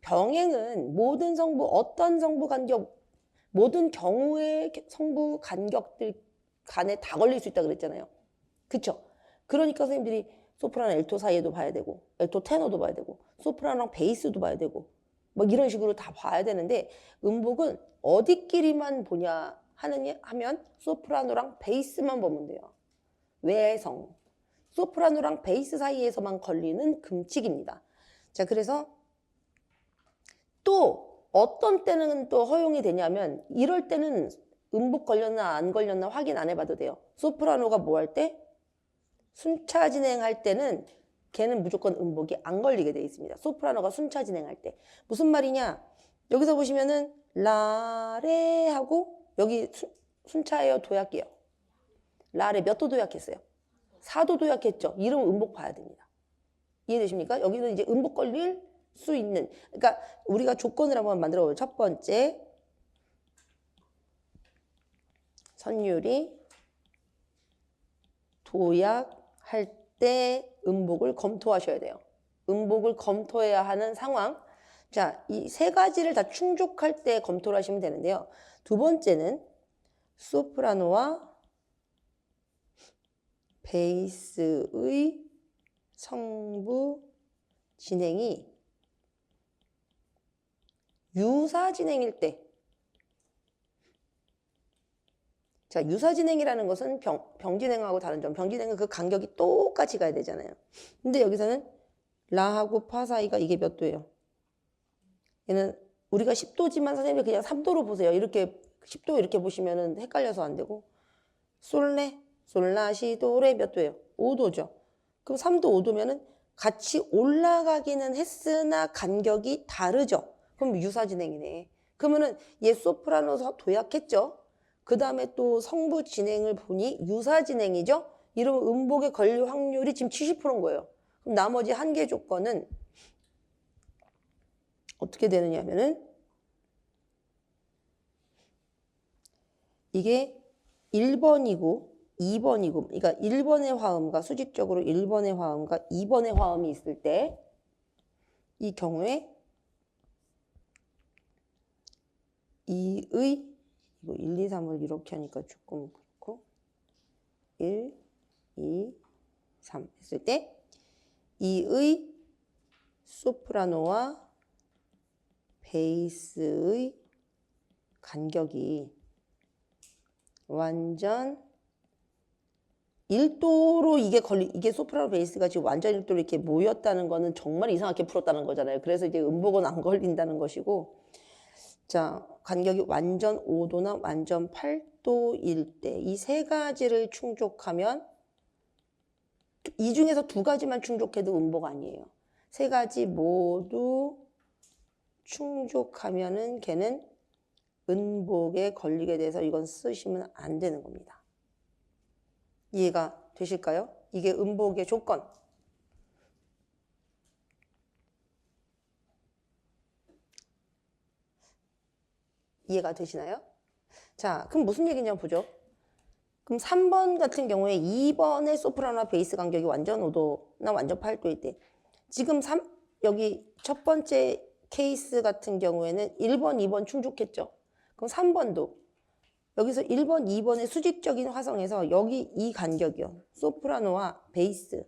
A: 병행은 모든 성부 어떤 성부 간격 모든 경우의 성부 간격들 간에 다 걸릴 수 있다 그랬잖아요. 그쵸? 그러니까 선생님들이 소프라노 알토 사이에도 봐야 되고 알토 테너도 봐야 되고 소프라노랑 베이스도 봐야 되고 막 이런 식으로 다 봐야 되는데 음복은 어디끼리만 보냐 하면 소프라노랑 베이스만 보면 돼요. 외성 소프라노랑 베이스 사이에서만 걸리는 금칙입니다. 자, 그래서 또 어떤 때는 또 허용이 되냐면 이럴 때는 음복 걸렸나 안 걸렸나 확인 안 해봐도 돼요. 소프라노가 뭐 할 때? 순차 진행할 때는 걔는 무조건 음복이 안 걸리게 돼 있습니다. 소프라노가 순차 진행할 때. 무슨 말이냐? 여기서 보시면은 라레 하고 여기 순차예요, 도약이에요? 라레 몇 도 도약했어요? 4도 도약했죠. 이러면 음복 봐야 됩니다. 이해되십니까? 여기는 이제 음복 걸릴 수 있는 그러니까 우리가 조건을 한번 만들어 보면 첫 번째 선율이 도약할 때 음복을 검토하셔야 돼요. 음복을 검토해야 하는 상황. 자, 이 세 가지를 다 충족할 때 검토를 하시면 되는데요. 두 번째는 소프라노와 베이스의 성부 진행이 유사 진행일 때. 자, 유사 진행이라는 것은 병진행하고 다른 점. 병진행은 그 간격이 똑같이 가야 되잖아요. 근데 여기서는 라하고 파 사이가 이게 몇 도예요? 얘는 우리가 10도지만 선생님이 그냥 3도로 보세요. 이렇게 10도 이렇게 보시면은 헷갈려서 안 되고 솔레, 솔라시, 도레 몇 도예요? 5도죠. 그럼 3도, 5도면은 같이 올라가기는 했으나 간격이 다르죠. 그럼 유사 진행이네. 그러면은 얘 소프라노 도약했죠. 그 다음에 또 성부 진행을 보니 유사 진행이죠. 이러면 음복에 걸릴 확률이 지금 70%인 거예요. 그럼 나머지 한 개 조건은 어떻게 되느냐면은 이게 1번이고 2번이고 그러니까 1번의 화음과 수직적으로 1번의 화음과 2번의 화음이 있을 때 이 경우에 2의 이거 1, 2, 3을 이렇게 하니까 조금 그렇고 1, 2, 3 했을 때 2의 소프라노와 베이스의 간격이 완전 1도로 이게 소프라노 베이스가 지금 완전 1도로 이렇게 모였다는 거는 정말 이상하게 풀었다는 거잖아요. 그래서 이제 음복은 안 걸린다는 것이고, 자, 간격이 완전 5도나 완전 8도일 때 이 세 가지를 충족하면 이 중에서 두 가지만 충족해도 음복 아니에요. 세 가지 모두 충족하면은 걔는 은복에 걸리게 돼서 이건 쓰시면 안 되는 겁니다. 이해가 되실까요? 이게 음복의 조건. 이해가 되시나요? 자, 그럼 무슨 얘기냐 보죠. 그럼 3번 같은 경우에 2번의 소프라노와 베이스 간격이 완전 5도나 완전 8도일 때 지금 여기 첫 번째 케이스 같은 경우에는 1번, 2번 충족했죠. 그럼 3번도 여기서 1번, 2번의 수직적인 화성에서 여기 이 간격이요. 소프라노와 베이스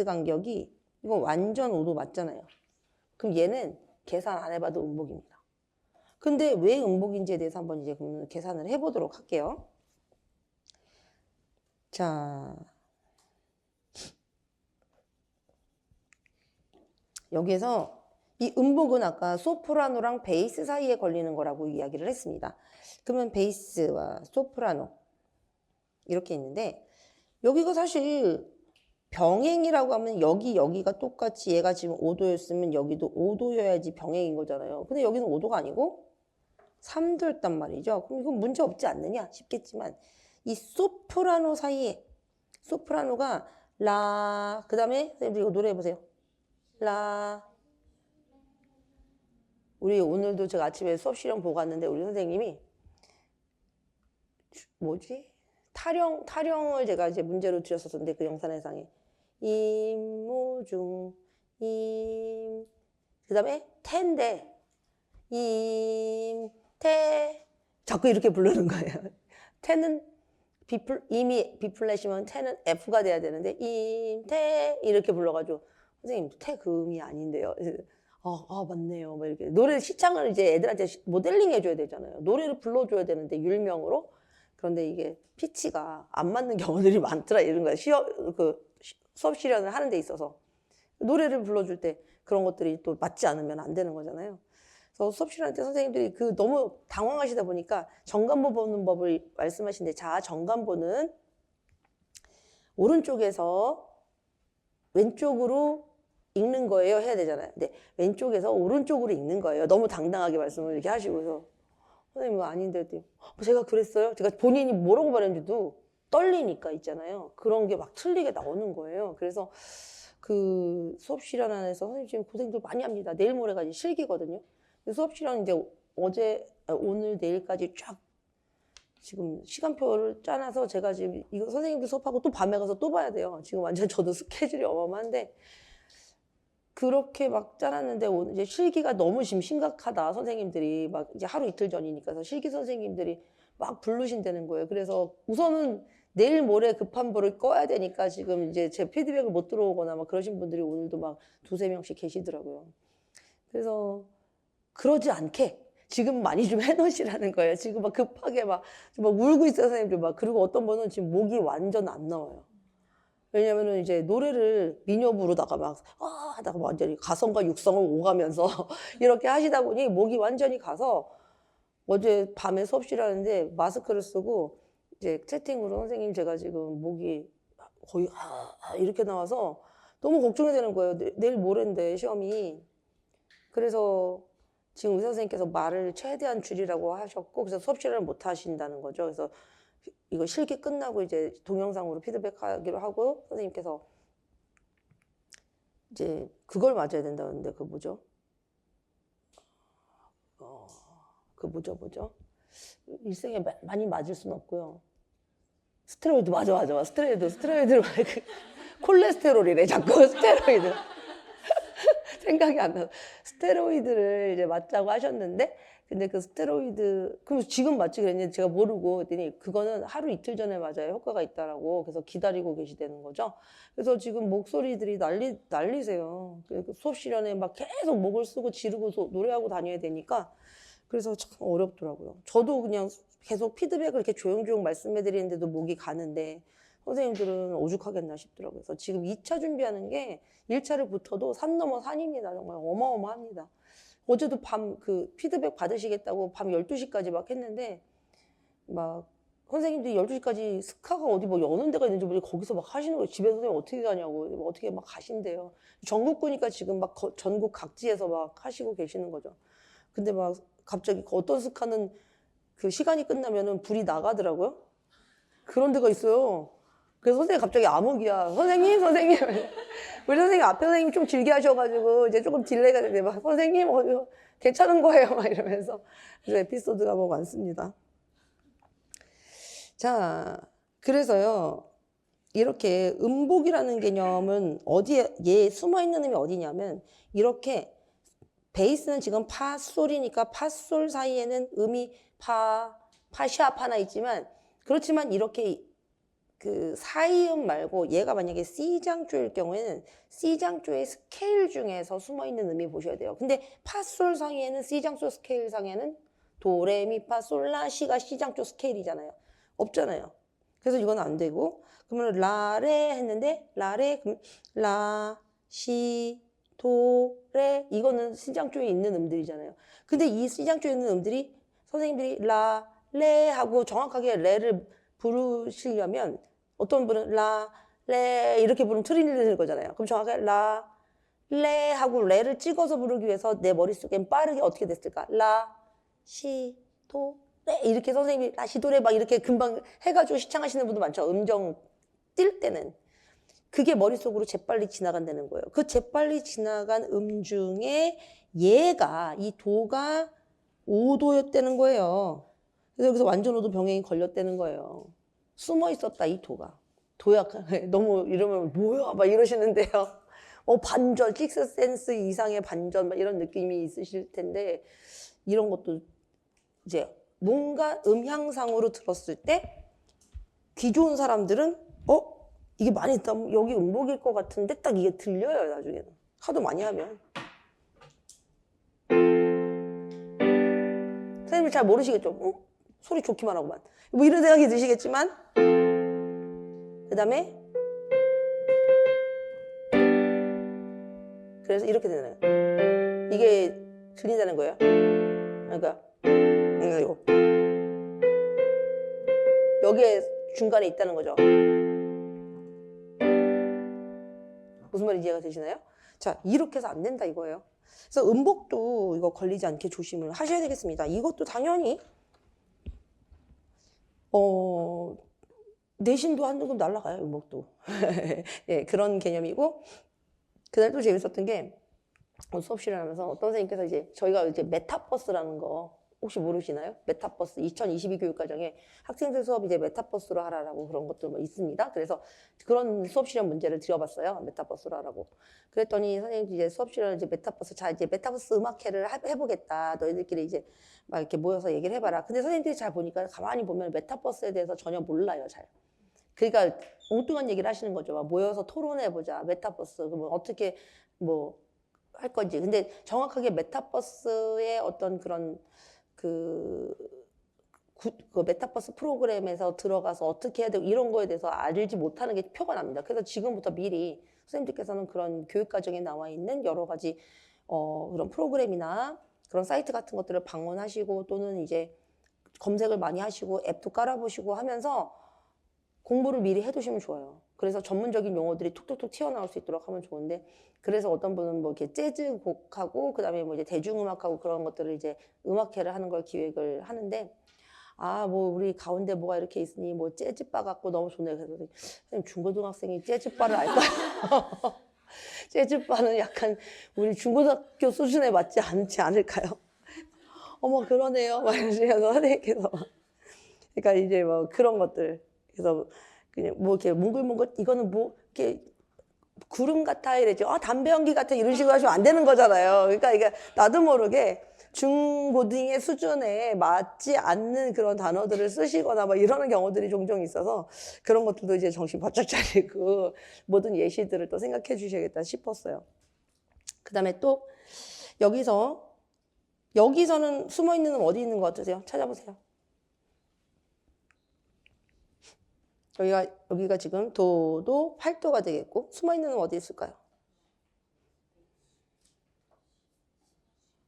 A: 간격이 이거 완전 5도 맞잖아요. 그럼 얘는 계산 안 해봐도 음복입니다. 근데 왜 음복인지에 대해서 한번 이제 계산을 해보도록 할게요. 자, 여기에서 이 음복은 아까 소프라노랑 베이스 사이에 걸리는 거라고 이야기를 했습니다. 그러면 베이스와 소프라노 이렇게 있는데 여기가 사실 병행이라고 하면 여기가 똑같이 얘가 지금 5도였으면 여기도 5도여야지 병행인 거잖아요. 근데 여기는 5도가 아니고 3도였단 말이죠. 그럼 이건 문제 없지 않느냐 싶겠지만 이 소프라노 사이에 소프라노가 라, 그 다음에 선생님들 이거 노래 해보세요. 라. 우리 오늘도 제가 아침에 수업 실험 보고 왔는데 우리 선생님이 뭐지? 타령을 제가 이제 문제로 드렸었는데 그 영산해상에 임무중 그 다음에 태인데 임태 자꾸 이렇게 부르는 거예요. 태는 이미 B플랫이면 태는 F가 돼야 되는데 임태 이렇게 불러가지고 선생님 태 그 음이 아닌데요. 맞네요. 뭐 이렇게 노래 시창을 이제 애들한테 모델링 해줘야 되잖아요. 노래를 불러줘야 되는데 율명으로. 그런데 이게 피치가 안 맞는 경우들이 많더라 이런 거야. 수업 실현을 하는 데 있어서 노래를 불러줄 때 그런 것들이 또 맞지 않으면 안 되는 거잖아요. 그래서 수업 실현할 때 선생님들이 너무 당황하시다 보니까 정관보 보는 법을 말씀하시는데, 자, 정관보는 오른쪽에서 왼쪽으로 읽는 거예요 해야 되잖아요. 근데 왼쪽에서 오른쪽으로 읽는 거예요. 너무 당당하게 말씀을 이렇게 하시고서 선생님 이거 아닌데 제가 그랬어요? 제가 본인이 뭐라고 말했는지도 떨리니까 있잖아요. 그런 게 막 틀리게 나오는 거예요. 그래서 그 수업 실현 안에서 선생님 지금 고생들 많이 합니다. 내일 모레가 이제 실기거든요. 수업 실현 이제 오늘 내일까지 쫙 지금 시간표를 짜놔서 제가 지금 이거 선생님들 수업하고 또 밤에 가서 또 봐야 돼요. 지금 완전 저도 스케줄이 어마어마한데 그렇게 막 짜놨는데 오늘 이제 실기가 너무 지금 심각하다. 선생님들이 막 이제 하루 이틀 전이니까 그래서 실기 선생님들이 막 부르신다는 거예요. 그래서 우선은 내일 모레 급한 불을 꺼야 되니까 지금 이제 제 피드백을 못 들어오거나 막 그러신 분들이 오늘도 막 두세 명씩 계시더라고요. 그래서 그러지 않게 지금 많이 좀 해놓으시라는 거예요. 지금 막 급하게 막 울고 있어요, 선생님들 막. 그리고 어떤 분은 지금 목이 완전 안 나와요. 왜냐면은 이제 노래를 미녀 부르다가 막 하다가 완전히 가성과 육성을 오가면서 이렇게 하시다 보니 목이 완전히 가서 어제 밤에 수업실 하는데 마스크를 쓰고 이제 채팅으로 선생님 제가 지금 목이 거의 이렇게 나와서 너무 걱정이 되는 거예요. 내일 모레인데 시험이. 그래서 지금 의사 선생님께서 말을 최대한 줄이라고 하셨고 그래서 수업 실현을 못 하신다는 거죠. 그래서 이거 실기 끝나고 이제 동영상으로 피드백하기로 하고 선생님께서 이제 그걸 맞아야 된다는데 그 뭐죠? 그 뭐죠? 일생에 많이 맞을 수는 없고요. 스테로이드 맞아. 스테로이드를 콜레스테롤이래 자꾸 스테로이드. 생각이 안 나서 스테로이드를 이제 맞자고 하셨는데 근데 그 스테로이드, 그럼 지금 맞지? 그랬는데 제가 모르고 그랬더니 그거는 하루 이틀 전에 맞아야 효과가 있다라고 그래서 기다리고 계시다는 거죠. 그래서 지금 목소리들이 난리세요. 그 수업 시간에 막 계속 목을 쓰고 지르고 노래하고 다녀야 되니까 그래서 참 어렵더라고요. 저도 그냥 계속 피드백을 이렇게 조용조용 말씀해 드리는데도 목이 가는데 선생님들은 오죽하겠나 싶더라고요. 그래서 지금 2차 준비하는 게 1차를 붙어도 산 넘어 산입니다. 정말 어마어마합니다. 어제도 밤 그 피드백 받으시겠다고 밤 12시까지 막 했는데 막 선생님들이 12시까지 스카가 어디 뭐 여는 데가 있는지 모르겠고 거기서 막 하시는 거예요. 집에 선생님 어떻게 가냐고 뭐 어떻게 막 가신대요. 전국구니까 지금 막 전국 각지에서 막 하시고 계시는 거죠. 근데 막 갑자기 어떤 스카는 그 시간이 끝나면은 불이 나가더라고요. 그런 데가 있어요. 그래서 선생님 갑자기 암흑이야. 선생님. 우리 선생님 앞에 선생님 좀 길게 하셔가지고 이제 조금 딜레이가 되는데 막 선생님 괜찮은 거예요. 막 이러면서 그래서 에피소드가 뭐 많습니다. 자, 그래서요. 이렇게 음복이라는 개념은 어디에 숨어있는 의미 어디냐면 이렇게 베이스는 지금 파솔이니까 파솔 사이에는 음이 파시아 파나 있지만 그렇지만 이렇게 그 사이음 말고 얘가 만약에 C장조일 경우에는 C장조의 스케일 중에서 숨어있는 의미 보셔야 돼요. 근데 파솔 상에는 C장조 스케일 상에는 도레미파솔라시가 C장조 스케일이잖아요. 없잖아요. 그래서 이건 안 되고 그러면 라레 했는데 라레 그럼 라, 시, 도, 레 이거는 C장조에 있는 음들이잖아요. 근데 이 C장조에 있는 음들이 선생님들이 라, 레 하고 정확하게 레를 부르시려면 어떤 분은 라, 레 이렇게 부르면 틀리는 거잖아요. 그럼 정확하게 라, 레 하고 레를 찍어서 부르기 위해서 내 머릿속엔 빠르게 어떻게 됐을까? 라, 시, 도, 레 이렇게 선생님이 라, 시, 도, 레 막 이렇게 금방 해가지고 시창하시는 분도 많죠. 음정 뛸 때는. 그게 머릿속으로 재빨리 지나간다는 거예요. 그 재빨리 지나간 음 중에 얘가 이 도가 5도였다는 거예요. 그래서 여기서 완전 오도 병행이 걸렸다는 거예요. 숨어 있었다 이 도가. 도약 너무 이러면 뭐야 막 이러시는데요. 반전, 식스센스 이상의 반전 막 이런 느낌이 있으실 텐데 이런 것도 이제 뭔가 음향상으로 들었을 때 귀 좋은 사람들은 이게 많이 있다 여기 음복일 것 같은데 딱 이게 들려요 나중에는 하도 많이 하면. 선생님이 잘 모르시겠죠? 소리 좋기만 하고만. 뭐 이런 생각이 드시겠지만 그 다음에 그래서 이렇게 되잖아요. 이게 들린다는 거예요. 그러니까 이거 여기에 중간에 있다는 거죠. 무슨 말인지 이해가 되시나요? 자, 이렇게 해서 안 된다 이거예요. 그래서 음복도 이거 걸리지 않게 조심을 하셔야 되겠습니다. 이것도 당연히 내신도 한 등급 날라가요, 음복도. 네, 그런 개념이고 그날 또 재밌었던 게 수업실을 하면서 어떤 선생님께서 이제 저희가 이제 메타버스라는 거 혹시 모르시나요? 메타버스 2022 교육과정에 학생들 수업 이제 메타버스로 하라라고 그런 것도 뭐 있습니다. 그래서 그런 수업 실현 문제를 드려봤어요. 메타버스로 하라고. 그랬더니 선생님이 이제 수업 실현 이제 메타버스 자 이제 메타버스 음악회를 해보겠다. 너희들끼리 이제 막 이렇게 모여서 얘기를 해봐라. 근데 선생님들이 잘 보니까 가만히 보면 메타버스에 대해서 전혀 몰라요, 잘. 그러니까 엉뚱한 얘기를 하시는 거죠. 모여서 토론해보자. 메타버스 그러면 어떻게 뭐 할 건지. 근데 정확하게 메타버스의 어떤 그런 그 메타버스 프로그램에서 들어가서 어떻게 해야 되고 이런 거에 대해서 알지 못하는 게 표가 납니다. 그래서 지금부터 미리 선생님들께서는 그런 교육과정에 나와 있는 여러 가지 그런 프로그램이나 그런 사이트 같은 것들을 방문하시고 또는 이제 검색을 많이 하시고 앱도 깔아보시고 하면서 공부를 미리 해두시면 좋아요. 그래서 전문적인 용어들이 툭툭툭 튀어나올 수 있도록 하면 좋은데 그래서 어떤 분은 뭐 이렇게 재즈 곡하고 그다음에 뭐 이제 대중음악하고 그런 것들을 이제 음악회를 하는 걸 기획을 하는데 뭐 우리 가운데 뭐가 이렇게 있으니 뭐 재즈바 같고 너무 좋네요. 그래서 선생님 중고등학생이 재즈바를 알까요? 재즈바는 약간 우리 중고등학교 수준에 맞지 않지 않을까요? 어머 그러네요. 막 이러시면서 선생님께서 그러니까 이제 뭐 그런 것들 그래서 그냥 뭐 이렇게 몽글몽글 이거는 뭐 이렇게 구름 같아 이랬죠. 담배 연기 같아 이런 식으로 하시면 안 되는 거잖아요. 그러니까 이게 나도 모르게 중고등의 수준에 맞지 않는 그런 단어들을 쓰시거나 막 이러는 경우들이 종종 있어서 그런 것들도 이제 정신 바짝 차리고 모든 예시들을 또 생각해 주셔야겠다 싶었어요. 그 다음에 또 여기서는 숨어 있는 어디 있는 것 같으세요? 찾아보세요. 여기가 지금 도도 8도가 되겠고 숨어 있는 어디 있을까요?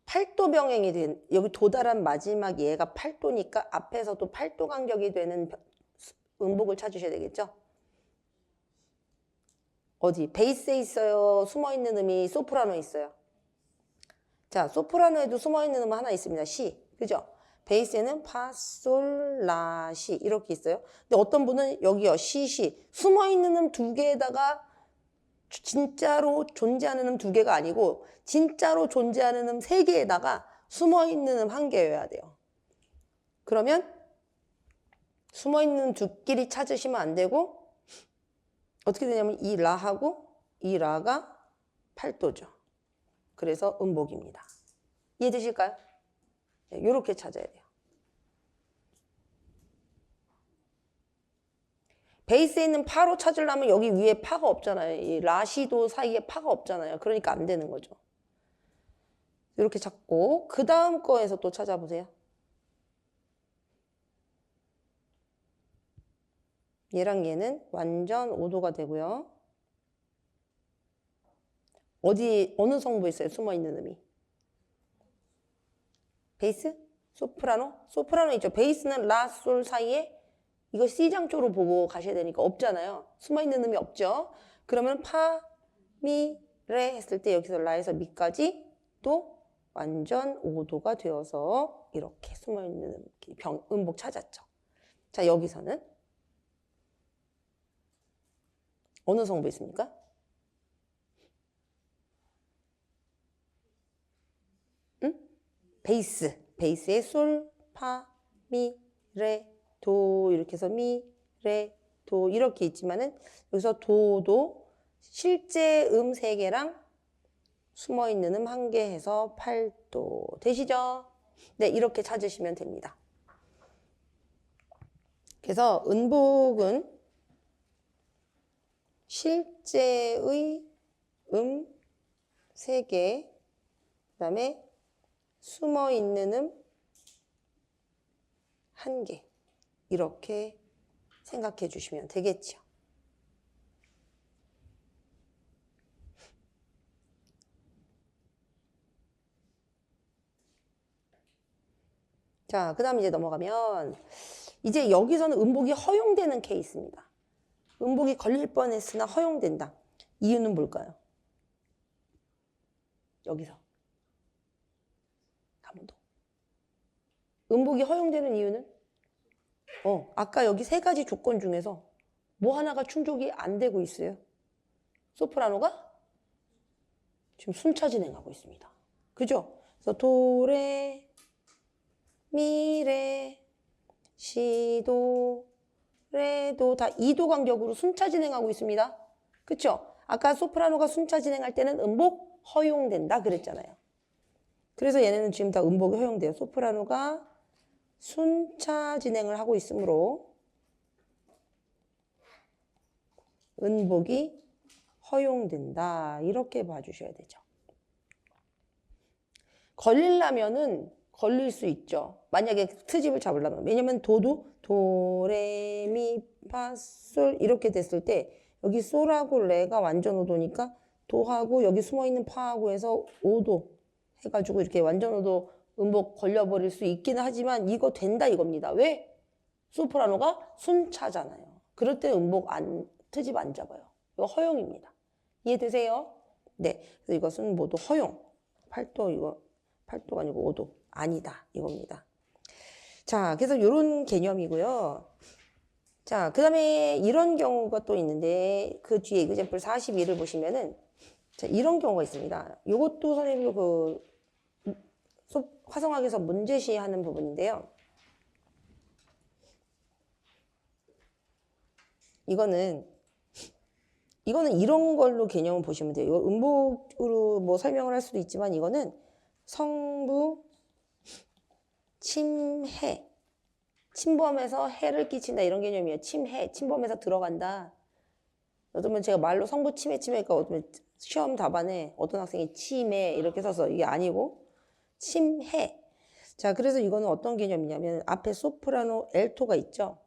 A: 8도 병행이 된 여기 도달한 마지막 얘가 8도니까 앞에서도 8도 간격이 되는 음복을 찾으셔야 되겠죠? 어디? 베이스에 있어요? 숨어 있는 음이 소프라노에 있어요? 자, 소프라노에도 숨어 있는 음 하나 있습니다. 시. 그죠? 베이스에는 파, 솔, 라, 시 이렇게 있어요. 근데 어떤 분은 여기요. 시. 숨어 있는 음 두 개에다가 진짜로 존재하는 음 두 개가 아니고 진짜로 존재하는 음 세 개에다가 숨어 있는 음 한 개여야 돼요. 그러면 숨어 있는 두 끼리 찾으시면 안 되고 어떻게 되냐면 이 라하고 이 라가 8도죠. 그래서 음복입니다. 이해되실까요? 네, 이렇게 찾아야 돼요. 베이스에 있는 파로 찾으려면 여기 위에 파가 없잖아요. 이 라시도 사이에 파가 없잖아요. 그러니까 안 되는 거죠. 이렇게 찾고 그 다음 거에서 또 찾아보세요. 얘랑 얘는 완전 5도가 되고요. 어느 성부에 있어요? 숨어있는 음이. 베이스? 소프라노? 소프라노 있죠. 베이스는 라, 솔 사이에 이거 C장조로 보고 가셔야 되니까 없잖아요. 숨어있는 음이 없죠. 그러면 파, 미, 레 했을 때 여기서 라에서 미까지 또 완전 5도가 되어서 이렇게 숨어있는 음복 찾았죠. 자, 여기서는 어느 성부 있습니까? 응? 베이스에 솔, 파, 미, 레, 도 이렇게 해서 미, 레, 도 이렇게 있지만은 여기서 도도 실제 음 3개랑 숨어있는 음 1개 해서 8도 되시죠? 네, 이렇게 찾으시면 됩니다. 그래서 음복은 실제의 음 3개 그 다음에 숨어있는 음 1개 이렇게 생각해 주시면 되겠죠. 자, 그 다음 이제 넘어가면 이제 여기서는 음복이 허용되는 케이스입니다. 음복이 걸릴 뻔했으나 허용된다. 이유는 뭘까요? 여기서. 강도. 음복이 허용되는 이유는? 아까 여기 3가지 조건 중에서 뭐 하나가 충족이 안 되고 있어요. 소프라노가 지금 순차 진행하고 있습니다. 그죠? 그래서 도레, 미레, 시도, 레도 다 2도 간격으로 순차 진행하고 있습니다. 그쵸? 아까 소프라노가 순차 진행할 때는 음복 허용된다 그랬잖아요. 그래서 얘네는 지금 다 음복이 허용돼요. 소프라노가 순차 진행을 하고 있으므로 음복이 허용된다. 이렇게 봐주셔야 되죠. 걸리려면은 걸릴 수 있죠. 만약에 트집을 잡으려면. 왜냐면 도도 도레미파솔 이렇게 됐을 때 여기 솔하고 레가 완전 5도니까 도하고 여기 숨어있는 파하고 해서 5도 해가지고 이렇게 완전 5도 음복 걸려버릴 수 있기는 하지만 이거 된다 이겁니다. 왜? 소프라노가 순차잖아요. 그럴 때 음복 트집 안 잡아요. 이거 허용입니다. 이해되세요? 네. 그래서 이것은 모두 허용. 8도 이거 8도가 아니고 5도 아니다 이겁니다. 자, 그래서 이런 개념이고요. 자, 그 다음에 이런 경우가 또 있는데 그 뒤에 example 42를 보시면은 자, 이런 경우가 있습니다. 이것도 선생님도 그 화성학에서 문제시 하는 부분인데요. 이거는 이거는 이런 걸로 개념을 보시면 돼요. 이거 음복으로 뭐 설명을 할 수도 있지만 이거는 성부 침해, 침범해서 해를 끼친다 이런 개념이에요. 침해, 침범해서 들어간다. 어쩌면 제가 말로 성부 침해 침해니까 어쩌면 시험 답안에 어떤 학생이 침해 이렇게 써서 이게 아니고 침해. 자, 그래서 이거는 어떤 개념이냐면 앞에 소프라노, 엘토가 있죠.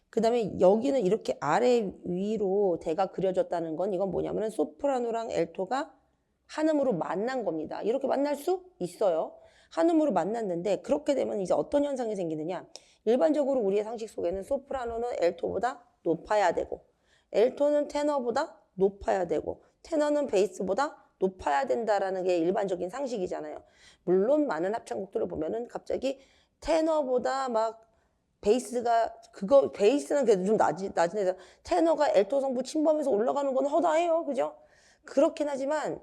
A: 그 다음에 여기는 이렇게 아래 위로 대가 그려졌다는 건 이건 뭐냐면 소프라노랑 엘토가 한음으로 만난 겁니다. 이렇게 만날 수 있어요. 한음으로 만났는데 그렇게 되면 이제 어떤 현상이 생기느냐. 일반적으로 우리의 상식 속에는 소프라노는 엘토보다 높아야 되고 엘토는 테너보다 높아야 되고 테너는 베이스보다 높아야 된다라는 게 일반적인 상식이잖아요. 물론 많은 합창곡들을 보면은 갑자기 테너보다 막 베이스가 그거 베이스는 그래도 좀 낮은데서 테너가 엘토 성부 침범해서 올라가는 건 허다해요. 그죠? 그렇긴 하지만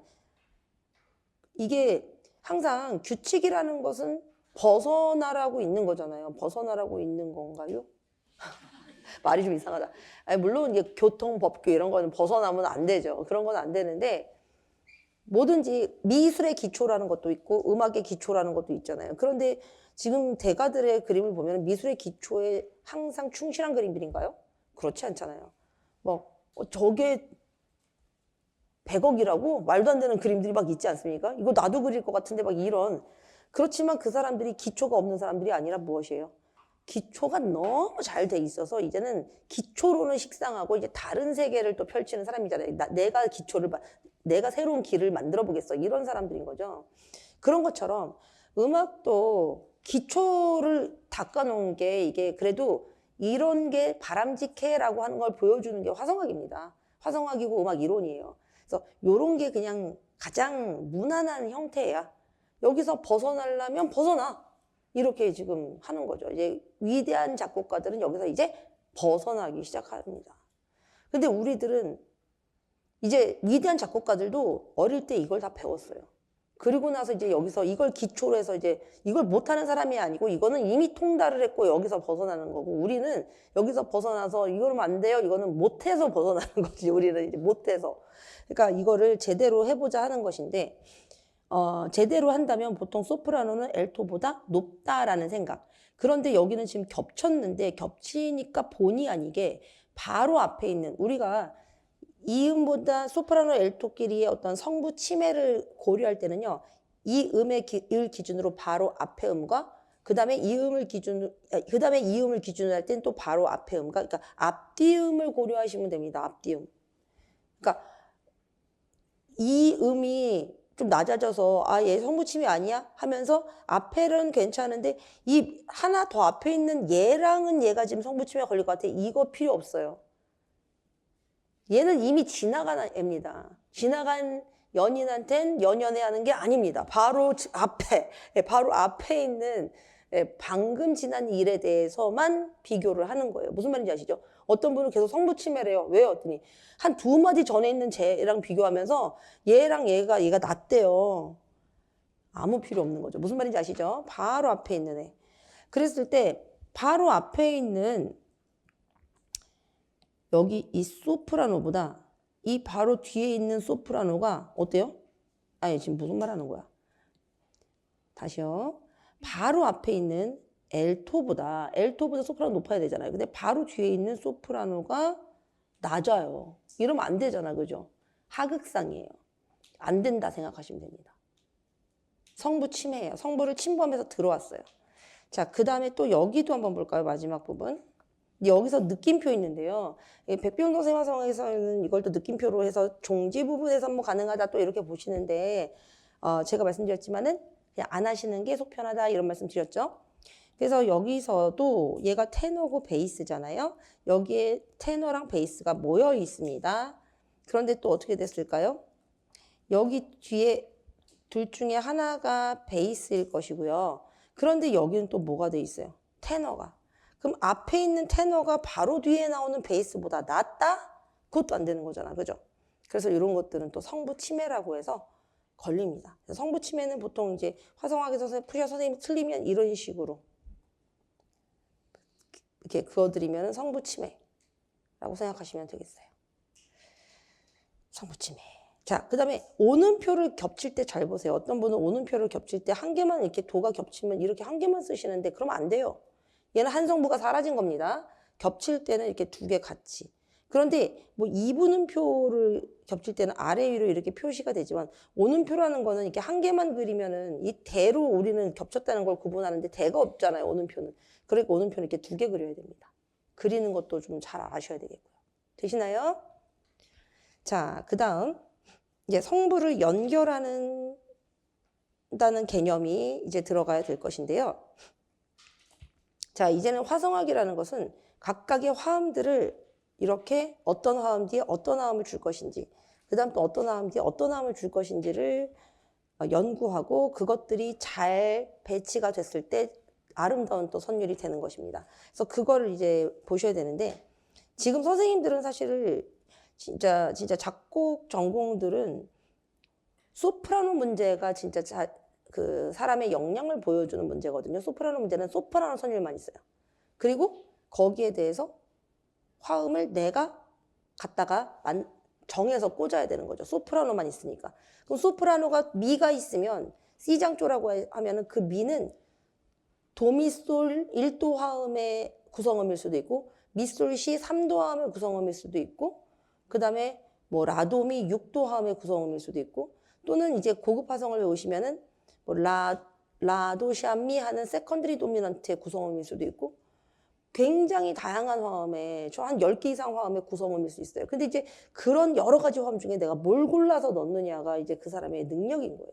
A: 이게 항상 규칙이라는 것은 벗어나라고 있는 거잖아요. 벗어나라고 있는 건가요? 말이 좀 이상하다. 아니, 물론 이게 교통, 법규 이런 거는 벗어나면 안 되죠. 그런 건 안 되는데 뭐든지 미술의 기초라는 것도 있고 음악의 기초라는 것도 있잖아요. 그런데 지금 대가들의 그림을 보면 미술의 기초에 항상 충실한 그림들인가요? 그렇지 않잖아요. 뭐 저게 100억이라고 말도 안 되는 그림들이 막 있지 않습니까? 이거 나도 그릴 것 같은데 막 이런. 그렇지만 그 사람들이 기초가 없는 사람들이 아니라 무엇이에요? 기초가 너무 잘 돼 있어서 이제는 기초로는 식상하고 이제 다른 세계를 또 펼치는 사람이잖아요. 내가 새로운 길을 만들어 보겠어. 이런 사람들인 거죠. 그런 것처럼 음악도 기초를 닦아놓은 게 이게 그래도 이런 게 바람직해라고 하는 걸 보여주는 게 화성학입니다. 화성학이고 음악 이론이에요. 그래서 이런 게 그냥 가장 무난한 형태야. 여기서 벗어나려면 벗어나. 이렇게 지금 하는 거죠. 이제 위대한 작곡가들은 여기서 이제 벗어나기 시작합니다. 근데 우리들은 이제 위대한 작곡가들도 어릴 때 이걸 다 배웠어요. 그리고 나서 이제 여기서 이걸 기초로 해서 이제 이걸 못하는 사람이 아니고 이거는 이미 통달을 했고 여기서 벗어나는 거고 우리는 여기서 벗어나서 이거는 안 돼요. 이거는 못해서 벗어나는 거지. 우리는 이제 못해서. 그러니까 이거를 제대로 해보자 하는 것인데 제대로 한다면 보통 소프라노는 엘토보다 높다라는 생각. 그런데 여기는 지금 겹쳤는데 겹치니까 본의 아니게 바로 앞에 있는 우리가 이음보다 소프라노 엘토끼리의 어떤 성부 침해를 고려할 때는요. 이 음의 을 기준으로 바로 앞에 음과 그다음에 이 음을 기준으로 할 때는 또 바로 앞에 음과 그러니까 앞뒤음을 고려하시면 됩니다. 앞뒤음. 그러니까 이 음이 좀 낮아져서 얘 성부 침해 아니야? 하면서 앞에는 괜찮은데 이 하나 더 앞에 있는 얘랑은 얘가 지금 성부 침해 걸릴 것 같아. 이거 필요 없어요. 얘는 이미 지나간 애입니다. 지나간 연인한텐 연연해하는 게 아닙니다. 바로 앞에 있는 방금 지난 일에 대해서만 비교를 하는 거예요. 무슨 말인지 아시죠? 어떤 분은 계속 성부 침해래요. 왜요? 했더니 한 두 마디 전에 있는 쟤랑 비교하면서 얘가 낫대요. 아무 필요 없는 거죠. 무슨 말인지 아시죠? 바로 앞에 있는 애. 그랬을 때 바로 앞에 있는 여기 이 소프라노보다 이 바로 뒤에 있는 소프라노가 어때요? 아니 지금 무슨 말 하는 거야? 다시요. 바로 앞에 있는 엘토보다 소프라노 높아야 되잖아요. 근데 바로 뒤에 있는 소프라노가 낮아요. 이러면 안 되잖아. 그죠? 하극상이에요. 안 된다 생각하시면 됩니다. 성부 침해예요. 성부를 침범해서 들어왔어요. 자, 그 다음에 또 여기도 한번 볼까요? 마지막 부분. 여기서 느낌표 있는데요. 백병동 세마성에서는 이걸 또 느낌표로 해서 종지 부분에서 뭐 가능하다 또 이렇게 보시는데 제가 말씀드렸지만은 그냥 안 하시는 게 속편하다 이런 말씀 드렸죠. 그래서 여기서도 얘가 테너고 베이스잖아요. 여기에 테너랑 베이스가 모여 있습니다. 그런데 또 어떻게 됐을까요? 여기 뒤에 둘 중에 하나가 베이스일 것이고요. 그런데 여기는 또 뭐가 돼 있어요? 테너가. 그럼 앞에 있는 테너가 바로 뒤에 나오는 베이스보다 낫다? 그것도 안 되는 거잖아. 그죠? 그래서 이런 것들은 또 성부 침해라고 해서 걸립니다. 성부 침해는 보통 이제 화성학에서 푸셔 선생님이 틀리면 이런 식으로 이렇게 그어드리면 성부 침해라고 생각하시면 되겠어요. 성부침해. 자, 그 다음에 오는표를 겹칠 때 잘 보세요. 어떤 분은 오는표를 겹칠 때 한 개만 이렇게 도가 겹치면 이렇게 한 개만 쓰시는데 그러면 안 돼요. 얘는 한 성부가 사라진 겁니다. 겹칠 때는 이렇게 두 개 같이. 그런데 뭐 이분음표를 겹칠 때는 아래 위로 이렇게 표시가 되지만 오는표라는 거는 이렇게 한 개만 그리면은 이 대로 우리는 겹쳤다는 걸 구분하는데 대가 없잖아요. 오는표는. 그러니까 오는표는 이렇게 두 개 그려야 됩니다. 그리는 것도 좀 잘 아셔야 되겠고요. 되시나요? 자, 그 다음 이제 성부를 연결하는 다는 개념이 이제 들어가야 될 것인데요. 자, 이제는 화성학이라는 것은 각각의 화음들을 이렇게 어떤 화음 뒤에 어떤 화음을 줄 것인지, 그 다음 또 어떤 화음 뒤에 어떤 화음을 줄 것인지를 연구하고 그것들이 잘 배치가 됐을 때 아름다운 또 선율이 되는 것입니다. 그래서 그거를 이제 보셔야 되는데, 지금 선생님들은 사실 진짜 작곡 전공들은 소프라노 문제가 진짜 그 사람의 역량을 보여주는 문제거든요. 소프라노 문제는 소프라노 선율만 있어요. 그리고 거기에 대해서 화음을 내가 갖다가 정해서 꽂아야 되는 거죠. 소프라노만 있으니까. 그럼 소프라노가 미가 있으면 C장조라고 하면은 그 미는 도미솔 1도 화음의 구성음일 수도 있고 미솔 시 3도 화음의 구성음일 수도 있고 그 다음에 뭐 라도미 6도 화음의 구성음일 수도 있고 또는 이제 고급 화성을 배우시면은 뭐 라도샤미 하는 세컨드리 도미넌트의 구성음일 수도 있고 굉장히 다양한 화음에 저 한 10개 이상 화음의 구성음일 수 있어요. 근데 이제 그런 여러 가지 화음 중에 내가 뭘 골라서 넣느냐가 이제 그 사람의 능력인 거예요.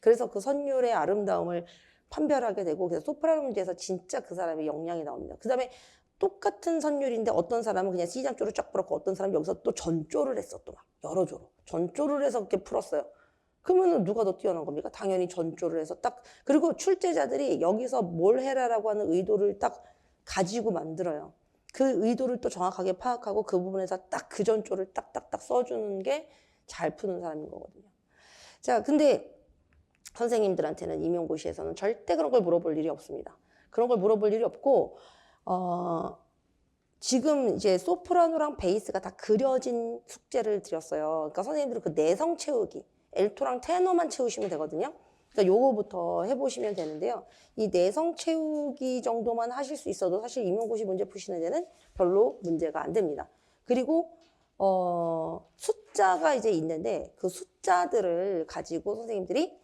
A: 그래서 그 선율의 아름다움을 판별하게 되고 그래서 소프라노 문제에서 진짜 그 사람의 역량이 나옵니다. 그 다음에 똑같은 선율인데 어떤 사람은 그냥 C장조를 쫙 풀었고 어떤 사람은 여기서 또 전조를 했어. 또 막 여러 조로. 전조를 해서 그렇게 풀었어요. 그러면 누가 더 뛰어난 겁니까? 당연히 전조를 해서 딱 그리고 출제자들이 여기서 뭘 해라라고 하는 의도를 딱 가지고 만들어요. 그 의도를 또 정확하게 파악하고 그 부분에서 딱 그 전조를 딱딱딱 써주는 게 잘 푸는 사람인 거거든요. 자, 근데 선생님들한테는 임용고시에서는 절대 그런 걸 물어볼 일이 없습니다. 그런 걸 물어볼 일이 없고 지금 이제 소프라노랑 베이스가 다 그려진 숙제를 드렸어요. 그러니까 선생님들은 그 내성 채우기, 엘토랑 테너만 채우시면 되거든요. 그러니까 요거부터 해보시면 되는데요. 이 내성 채우기 정도만 하실 수 있어도 사실 임용고시 문제 푸시는 데는 별로 문제가 안 됩니다. 그리고 숫자가 이제 있는데 그 숫자들을 가지고 선생님들이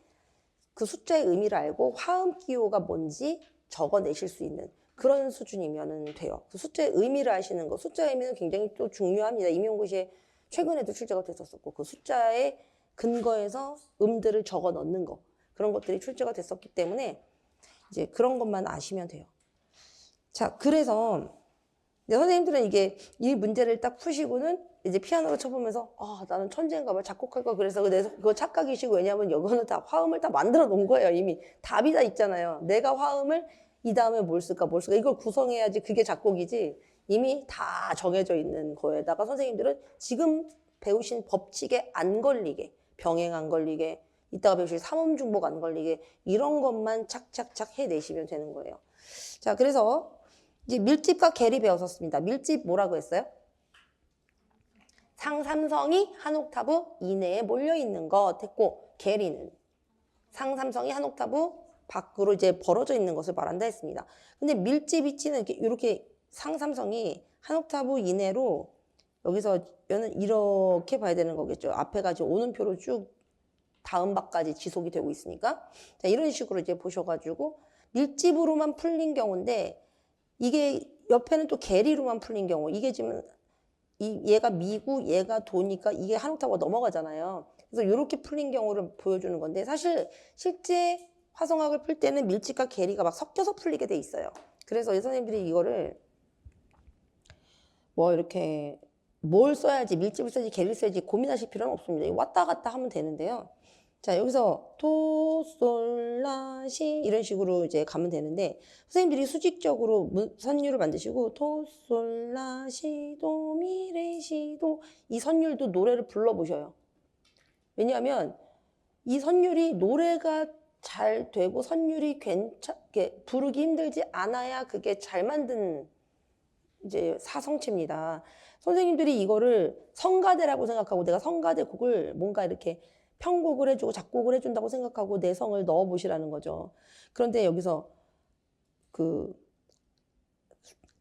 A: 그 숫자의 의미를 알고 화음 기호가 뭔지 적어내실 수 있는 그런 수준이면 돼요. 그 숫자의 의미를 아시는 거, 숫자의 의미는 굉장히 또 중요합니다. 임용고시에 최근에도 출제가 됐었고 그 숫자의 근거에서 음들을 적어 넣는 거 그런 것들이 출제가 됐었기 때문에 이제 그런 것만 아시면 돼요. 자, 그래서 선생님들은 이게 이 문제를 딱 푸시고는 이제 피아노로 쳐보면서 나는 천재인가 봐 작곡할 거 그래서 그거 착각이시고 왜냐하면 이거는 다 화음을 다 만들어 놓은 거예요. 이미 답이 다 있잖아요. 내가 화음을 이 다음에 뭘 쓸까 이걸 구성해야지 그게 작곡이지 이미 다 정해져 있는 거에다가 선생님들은 지금 배우신 법칙에 안 걸리게 병행 안 걸리게 이따가 배우실 삼음중복 안 걸리게 이런 것만 착착착 해내시면 되는 거예요. 자, 그래서 이제 밀집과 계리 배웠었습니다. 밀집 뭐라고 했어요? 상삼성이 한 옥타브 이내에 몰려있는 것 했고 계리는 상삼성이 한 옥타브 밖으로 이제 벌어져 있는 것을 말한다 했습니다. 근데 밀집 위치는 이렇게 상삼성이 한 옥타브 이내로 여기서 얘는 이렇게 봐야 되는 거겠죠. 앞에가 지금 오는표로 쭉 다음 박까지 지속이 되고 있으니까 자, 이런 식으로 이제 보셔가지고 밀집으로만 풀린 경우인데 이게 옆에는 또 계리로만 풀린 경우 이게 지금 얘가 미고 얘가 도니까 이게 한 옥타브가 넘어가잖아요. 그래서 이렇게 풀린 경우를 보여주는 건데 사실 실제 화성학을 풀 때는 밀집과 계리가 막 섞여서 풀리게 돼 있어요. 그래서 선생님들이 이거를 뭐 이렇게 뭘 써야지 밀집을 써야지 계리를 써야지 고민하실 필요는 없습니다. 왔다 갔다 하면 되는데요. 자, 여기서 도, 솔, 라, 시 이런 식으로 이제 가면 되는데 선생님들이 수직적으로 선율을 만드시고 도, 솔, 라, 시, 도, 미, 레, 시, 도 이 선율도 노래를 불러보셔요. 왜냐하면 이 선율이 노래가 잘 되고 선율이 괜찮게 부르기 힘들지 않아야 그게 잘 만든 이제 사성체입니다. 선생님들이 이거를 성가대라고 생각하고 내가 성가대 곡을 뭔가 이렇게 편곡을 해주고 작곡을 해준다고 생각하고 내 성을 넣어보시라는 거죠. 그런데 여기서 그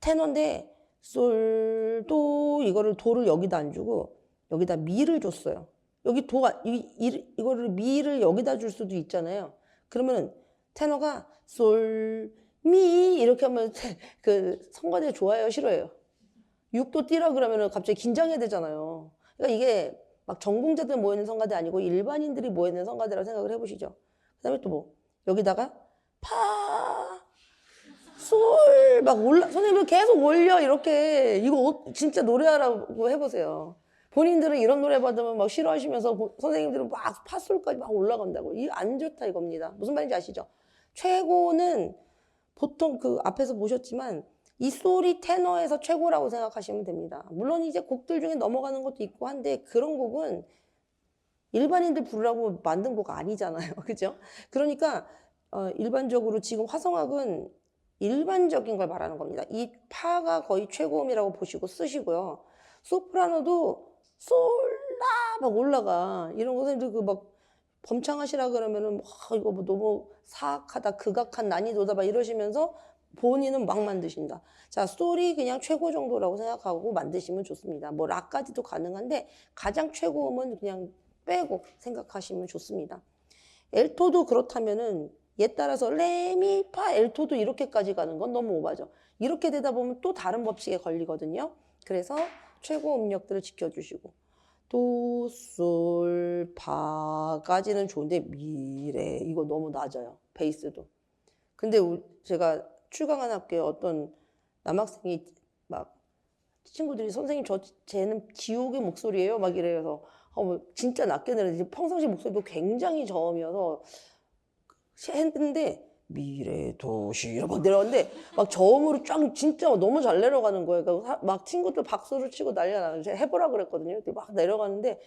A: 테너인데 솔도 이거를 도를 여기다 안 주고 여기다 미를 줬어요. 여기 도가 이거를 미를 여기다 줄 수도 있잖아요. 그러면 테너가 솔, 미 이렇게 하면 그 성가대 좋아해요, 싫어해요? 6도 뛰라 그러면 갑자기 긴장해야 되잖아요. 그러니까 이게 막 전공자들 모여있는 성가대 아니고 일반인들이 모여있는 성가대라고 생각을 해보시죠. 그 다음에 또 뭐 여기다가 파, 솔 막 선생님들 계속 올려 이렇게 이거 진짜 노래하라고 해보세요. 본인들은 이런 노래 받으면 막 싫어하시면서 선생님들은 막 파솔까지 막 올라간다고. 이 안 좋다 이겁니다. 무슨 말인지 아시죠? 최고는 보통 그 앞에서 보셨지만 이 솔이 테너에서 최고라고 생각하시면 됩니다. 물론 이제 곡들 중에 넘어가는 것도 있고 한데 그런 곡은 일반인들 부르라고 만든 곡 아니잖아요. 그죠? 그러니까 일반적으로 지금 화성학은 일반적인 걸 말하는 겁니다. 이 파가 거의 최고음이라고 보시고 쓰시고요. 소프라노도 솔라 막 올라가. 이런 거 선생님들 그 막 범창하시라 그러면은 이거 뭐 너무 사악하다, 극악한 난이도다 막 이러시면서 본인은 막 만드신다. 자, 솔이 그냥 최고 정도라고 생각하고 만드시면 좋습니다. 뭐 락까지도 가능한데 가장 최고음은 그냥 빼고 생각하시면 좋습니다. 엘토도 그렇다면은 얘 따라서 레미파 엘토도 이렇게까지 가는 건 너무 오바죠. 이렇게 되다 보면 또 다른 법칙에 걸리거든요. 그래서 최고 음력들을 지켜주시고 도, 솔, 파까지는 좋은데 미레 이거 너무 낮아요. 베이스도. 근데 제가 출강한 학교에 어떤 남학생이 막 친구들이 선생님 쟤는 지옥의 목소리예요 막 이래서 뭐 진짜 낮게 내는데 평상시 목소리도 굉장히 저음이어서 했는데 미래 도시 이러고 내려갔는데 막 저음으로 쫙 진짜 너무 잘 내려가는 거예요. 그러니까 막 친구들 박수를 치고 난리가 나요. 제가 해보라 그랬거든요. 막 내려가는데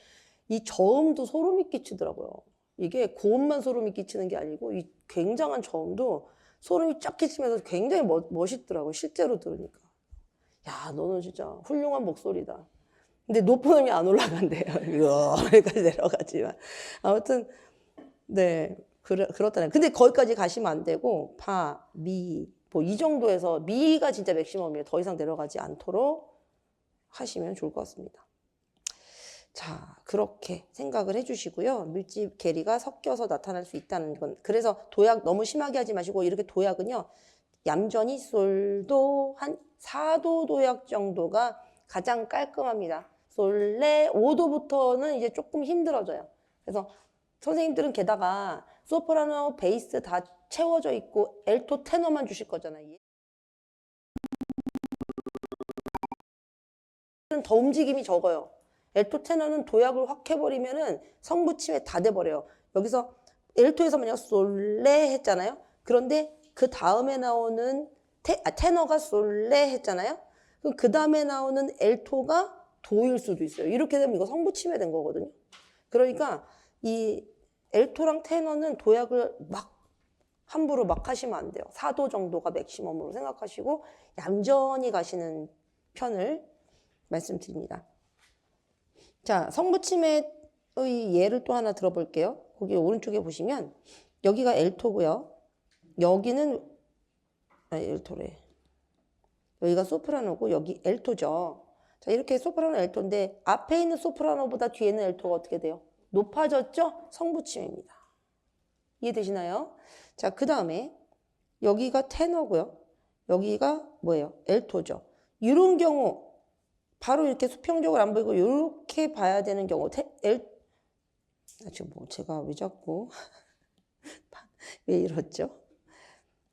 A: 이 저음도 소름이 끼치더라고요. 이게 고음만 소름이 끼치는 게 아니고 이 굉장한 저음도 소름이 쫙 끼치면서 굉장히 멋있더라고요. 실제로 들으니까. 야, 너는 진짜 훌륭한 목소리다. 근데 높은 음이 안 올라간대요. 여기까지 내려가지만. 아무튼, 네. 그렇다네. 근데 거기까지 가시면 안 되고, 파, 미, 뭐 이 정도에서 미가 진짜 맥시멈이에요. 더 이상 내려가지 않도록 하시면 좋을 것 같습니다. 자, 그렇게 생각을 해주시고요. 밀집 계리가 섞여서 나타날 수 있다는 건. 그래서 도약 너무 심하게 하지 마시고, 이렇게 도약은요, 얌전히 솔도 한 4도 도약 정도가 가장 깔끔합니다. 솔, 레, 5도부터는 이제 조금 힘들어져요. 그래서 선생님들은 게다가 소프라노, 베이스 다 채워져 있고 엘토, 테너만 주실 거잖아요. 더 움직임이 적어요. 엘토, 테너는 도약을 확 해버리면은 성붙임에 다 돼버려요. 여기서 엘토에서 만약 솔, 레 했잖아요. 그런데 그 다음에 나오는 테너가 솔, 레 했잖아요. 그럼 그 다음에 나오는 엘토가 도일 수도 있어요. 이렇게 되면 이거 성붙임에 된 거거든요. 그러니까 이 엘토랑 테너는 도약을 막 함부로 막 하시면 안 돼요. 4도 정도가 맥시멈으로 생각하시고 얌전히 가시는 편을 말씀드립니다. 자, 성붙임의 예를 또 하나 들어볼게요. 거기 오른쪽에 보시면 여기가 엘토고요. 여기는 엘토래. 여기가 소프라노고 여기 엘토죠. 자, 이렇게 소프라노, 엘토인데 앞에 있는 소프라노보다 뒤에는 엘토가 어떻게 돼요? 높아졌죠? 성붙임입니다. 이해되시나요? 자, 그 다음에 여기가 테너고요. 여기가 뭐예요? 엘토죠. 이런 경우 바로 이렇게 수평적으로 안 보이고 이렇게 봐야 되는 경우 지금 뭐 제가 왜 자꾸 왜 이렇죠?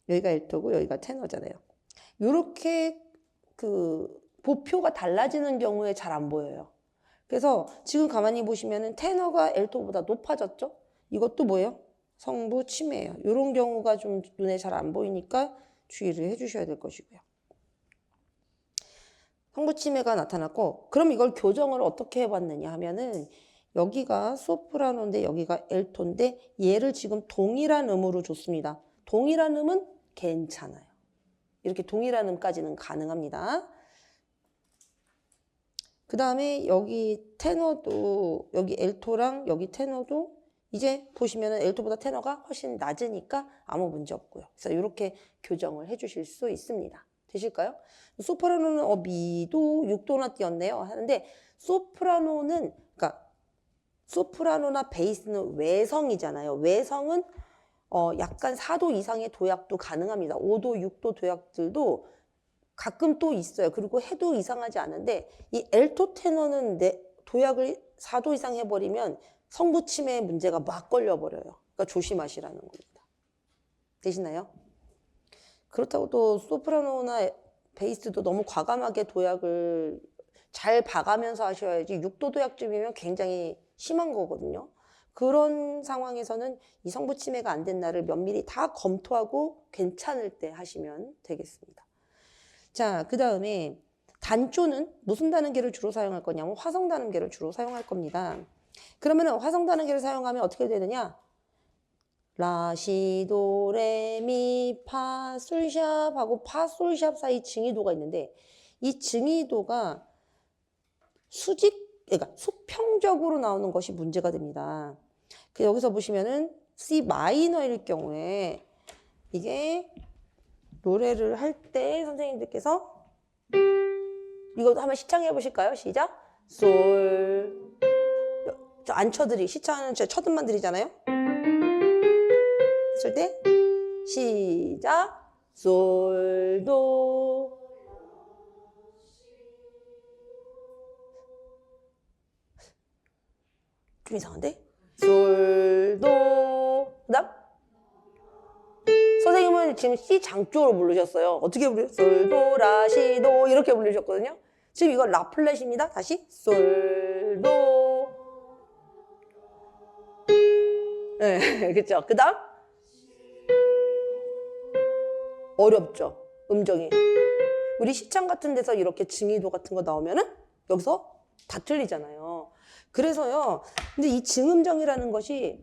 A: 여기가 엘토고 여기가 테너잖아요. 이렇게 그 보표가 달라지는 경우에 잘 안 보여요. 그래서 지금 가만히 보시면은 테너가 엘토보다 높아졌죠? 이것도 뭐예요? 성부 치매예요. 이런 경우가 좀 눈에 잘 안 보이니까 주의를 해주셔야 될 것이고요. 성부 치매가 나타났고, 그럼 이걸 교정을 어떻게 해봤느냐 하면은 여기가 소프라노인데 여기가 엘토인데 얘를 지금 동일한 음으로 줬습니다. 동일한 음은 괜찮아요. 이렇게 동일한 음까지는 가능합니다. 그 다음에 여기 테너도 여기 엘토랑 여기 테너도 이제 보시면은 엘토보다 테너가 훨씬 낮으니까 아무 문제 없고요. 그래서 이렇게 교정을 해주실 수 있습니다. 되실까요? 소프라노는 미도 6도나 띄었네요 하는데 소프라노는 그러니까 소프라노나 베이스는 외성이잖아요. 외성은 약간 4도 이상의 도약도 가능합니다. 5도, 6도 도약들도 가끔 또 있어요. 그리고 해도 이상하지 않은데 이 엘토 테너는 도약을 4도 이상 해버리면 성부 치매 문제가 막 걸려버려요. 그러니까 조심하시라는 겁니다. 되시나요? 그렇다고 또 소프라노나 베이스도 너무 과감하게 도약을 잘 봐가면서 하셔야지 6도 도약쯤이면 굉장히 심한 거거든요. 그런 상황에서는 이 성부 치매가 안 된 날을 면밀히 다 검토하고 괜찮을 때 하시면 되겠습니다. 자, 그 다음에 단조는 무슨 다는계를 주로 사용할 거냐면 화성 다는계를 주로 사용할 겁니다. 그러면 화성 다는계를 사용하면 어떻게 되느냐? 라, 시, 도, 레, 미, 파, 솔샵 하고 파, 솔샵 사이 증이도가 있는데 이 증이도가 그러니까 수평적으로 나오는 것이 문제가 됩니다. 여기서 보시면은 C 마이너일 경우에 이게 노래를 할 때 선생님들께서 이것도 한번 시창해 보실까요? 시작. 솔. 저 안 쳐드리. 시창은 저 쳐듬만 드리잖아요. 했을 때 시작. 솔, 도. 좀 이상한데? 솔, 도. 그다음 선생님은 지금 C 장조로 부르셨어요. 어떻게 부르셨어요? 솔, 도, 라, 시, 도 이렇게 부르셨거든요. 지금 이거 라 플랫입니다. 다시 솔, 도. 네, 그렇죠. 그 다음 어렵죠. 음정이. 우리 시창 같은 데서 이렇게 증이도 같은 거 나오면은 여기서 다 틀리잖아요. 그래서요. 근데 이 증음정이라는 것이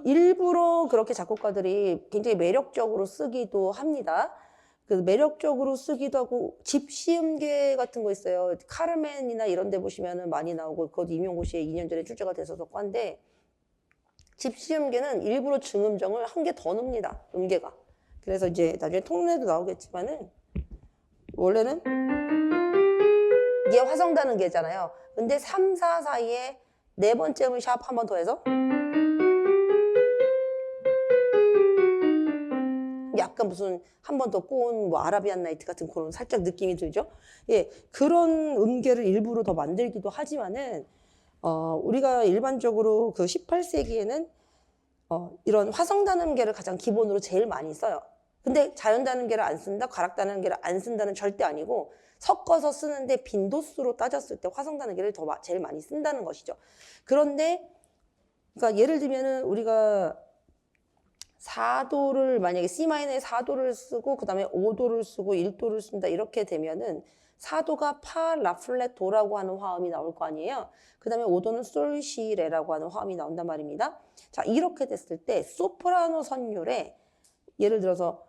A: 일부러 그렇게 작곡가들이 굉장히 매력적으로 쓰기도 합니다. 그 매력적으로 쓰기도 하고 집시음계 같은 거 있어요. 카르멘이나 이런 데 보시면은 많이 나오고 그것도 임용고 씨의 2년 전에 출제가 됐어서 꽌데 집시음계는 일부러 증음정을 한 개 더 넣습니다. 음계가. 그래서 이제 나중에 통례도 나오겠지만은 원래는 이게 화성 다는계잖아요. 근데 3, 4 사이에 네 번째 음을 샵 한 번 더 해서 약간 무슨 한 번 더 꼬은 뭐 아라비안 나이트 같은 그런 살짝 느낌이 들죠. 예, 그런 음계를 일부러 더 만들기도 하지만은 우리가 일반적으로 그 18세기에는 이런 화성 다는계를 가장 기본으로 제일 많이 써요. 근데 자연 다는계를 안 쓴다, 가락 다는계를 안 쓴다는 절대 아니고 섞어서 쓰는데 빈도수로 따졌을 때 화성 다는계를 제일 많이 쓴다는 것이죠. 그런데 그러니까 예를 들면은 우리가 4도를 만약에 C마이너의 4도를 쓰고 그 다음에 5도를 쓰고 1도를 쓴다 이렇게 되면은 4도가 파, 라, 플랫, 도라고 하는 화음이 나올 거 아니에요. 그 다음에 5도는 솔, 시, 레라고 하는 화음이 나온단 말입니다. 자, 이렇게 됐을 때 소프라노 선율에 예를 들어서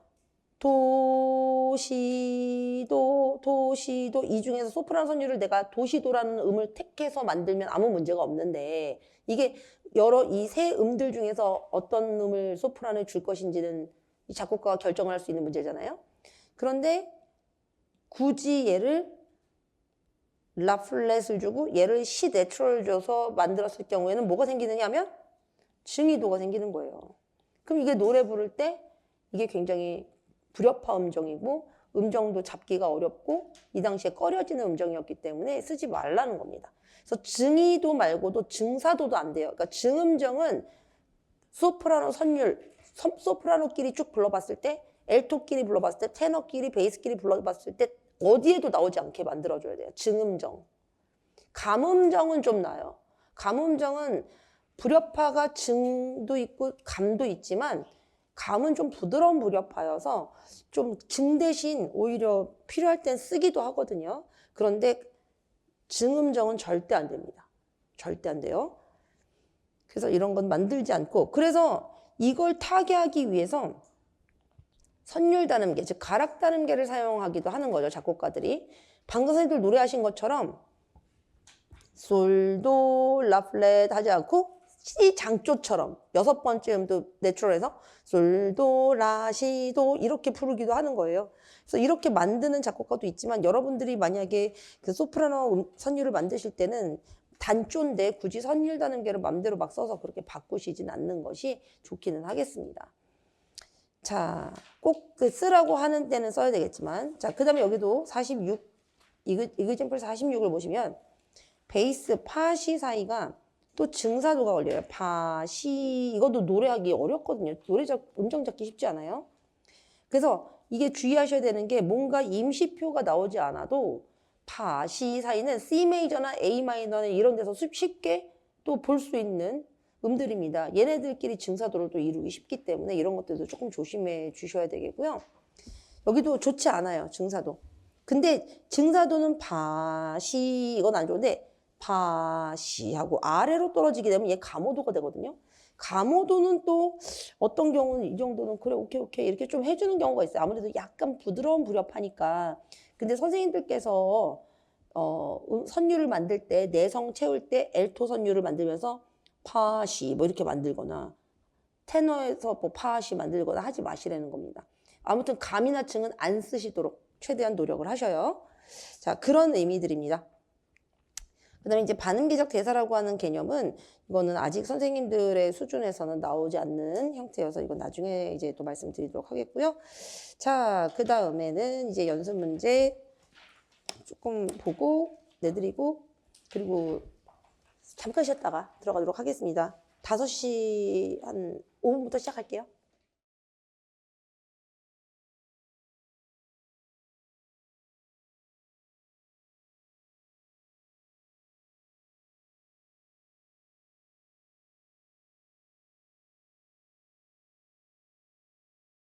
A: 도, 시, 도, 도, 시, 도 이 중에서 소프라노 선율을 내가 도시도라는 음을 택해서 만들면 아무 문제가 없는데 이게 이 세 음들 중에서 어떤 음을 소프라노에 줄 것인지는 이 작곡가가 결정을 할 수 있는 문제잖아요. 그런데 굳이 얘를 라 플랫을 주고 얘를 시 내추럴 줘서 만들었을 경우에는 뭐가 생기느냐 하면 증이도가 생기는 거예요. 그럼 이게 노래 부를 때 이게 굉장히 불협화 음정이고 음정도 잡기가 어렵고 이 당시에 꺼려지는 음정이었기 때문에 쓰지 말라는 겁니다. 그래서 증이도 말고도 증사도도 안 돼요. 그러니까 증음정은 소프라노 선율, 소프라노끼리 쭉 불러봤을 때 엘토끼리 불러봤을 때 테너끼리 베이스끼리 불러봤을 때 어디에도 나오지 않게 만들어줘야 돼요. 증음정. 감음정은 좀 나요. 감음정은 불협화가 증도 있고 감도 있지만 감은 좀 부드러운 불협화여서 좀 증 대신 오히려 필요할 땐 쓰기도 하거든요. 그런데 증음정은 절대 안 됩니다. 절대 안 돼요. 그래서 이런 건 만들지 않고 그래서 이걸 타개하기 위해서 선율 다음계, 즉 가락 다음계를 사용하기도 하는 거죠. 작곡가들이. 방금 선생님들 노래하신 것처럼 솔도 라플렛 하지 않고 C 장조처럼 6번째 음도 내추럴해서 솔도 라시도 이렇게 부르기도 하는 거예요. 그래서 이렇게 만드는 작곡가도 있지만 여러분들이 만약에 그 소프라노 선율을 만드실 때는 단조인데 굳이 선율 단음계를 맘대로 막 써서 그렇게 바꾸시진 않는 것이 좋기는 하겠습니다. 자, 꼭 그 쓰라고 하는 때는 써야 되겠지만, 자, 그 다음에 여기도 46, 이그젠플 46을 보시면, 베이스, 파, 시 사이가 또 증사도가 걸려요. 파, 시, 이것도 노래하기 어렵거든요. 음정 잡기 쉽지 않아요. 그래서 이게 주의하셔야 되는 게 뭔가 임시표가 나오지 않아도 파, 시 사이는 C 메이저나 A 마이너나 이런 데서 쉽게 또 볼 수 있는 음들입니다. 얘네들끼리 증사도를 또 이루기 쉽기 때문에 이런 것들도 조금 조심해 주셔야 되겠고요. 여기도 좋지 않아요, 증사도. 근데 증사도는 파, 시 이건 안 좋은데 파, 시 하고 아래로 떨어지게 되면 얘 가모도가 되거든요. 가모도는 또 어떤 경우는 이 정도는 그래 오케이 이렇게 좀 해주는 경우가 있어요. 아무래도 약간 부드러운 불협하니까. 근데 선생님들께서 선율을 만들 때 내성 채울 때 엘토 선율을 만들면서 파시 뭐 이렇게 만들거나 테너에서 뭐 파시 만들거나 하지 마시라는 겁니다. 아무튼 감이나 층은 안 쓰시도록 최대한 노력을 하셔요. 자, 그런 의미들입니다. 그 다음에 이제 반음계적 대사라고 하는 개념은 이거는 아직 선생님들의 수준에서는 나오지 않는 형태여서 이건 나중에 이제 또 말씀드리도록 하겠고요. 자, 그 다음에는 이제 연습 문제 조금 보고 내드리고 그리고 잠깐 쉬었다가 들어가도록 하겠습니다. 5시 한 5분부터 시작할게요.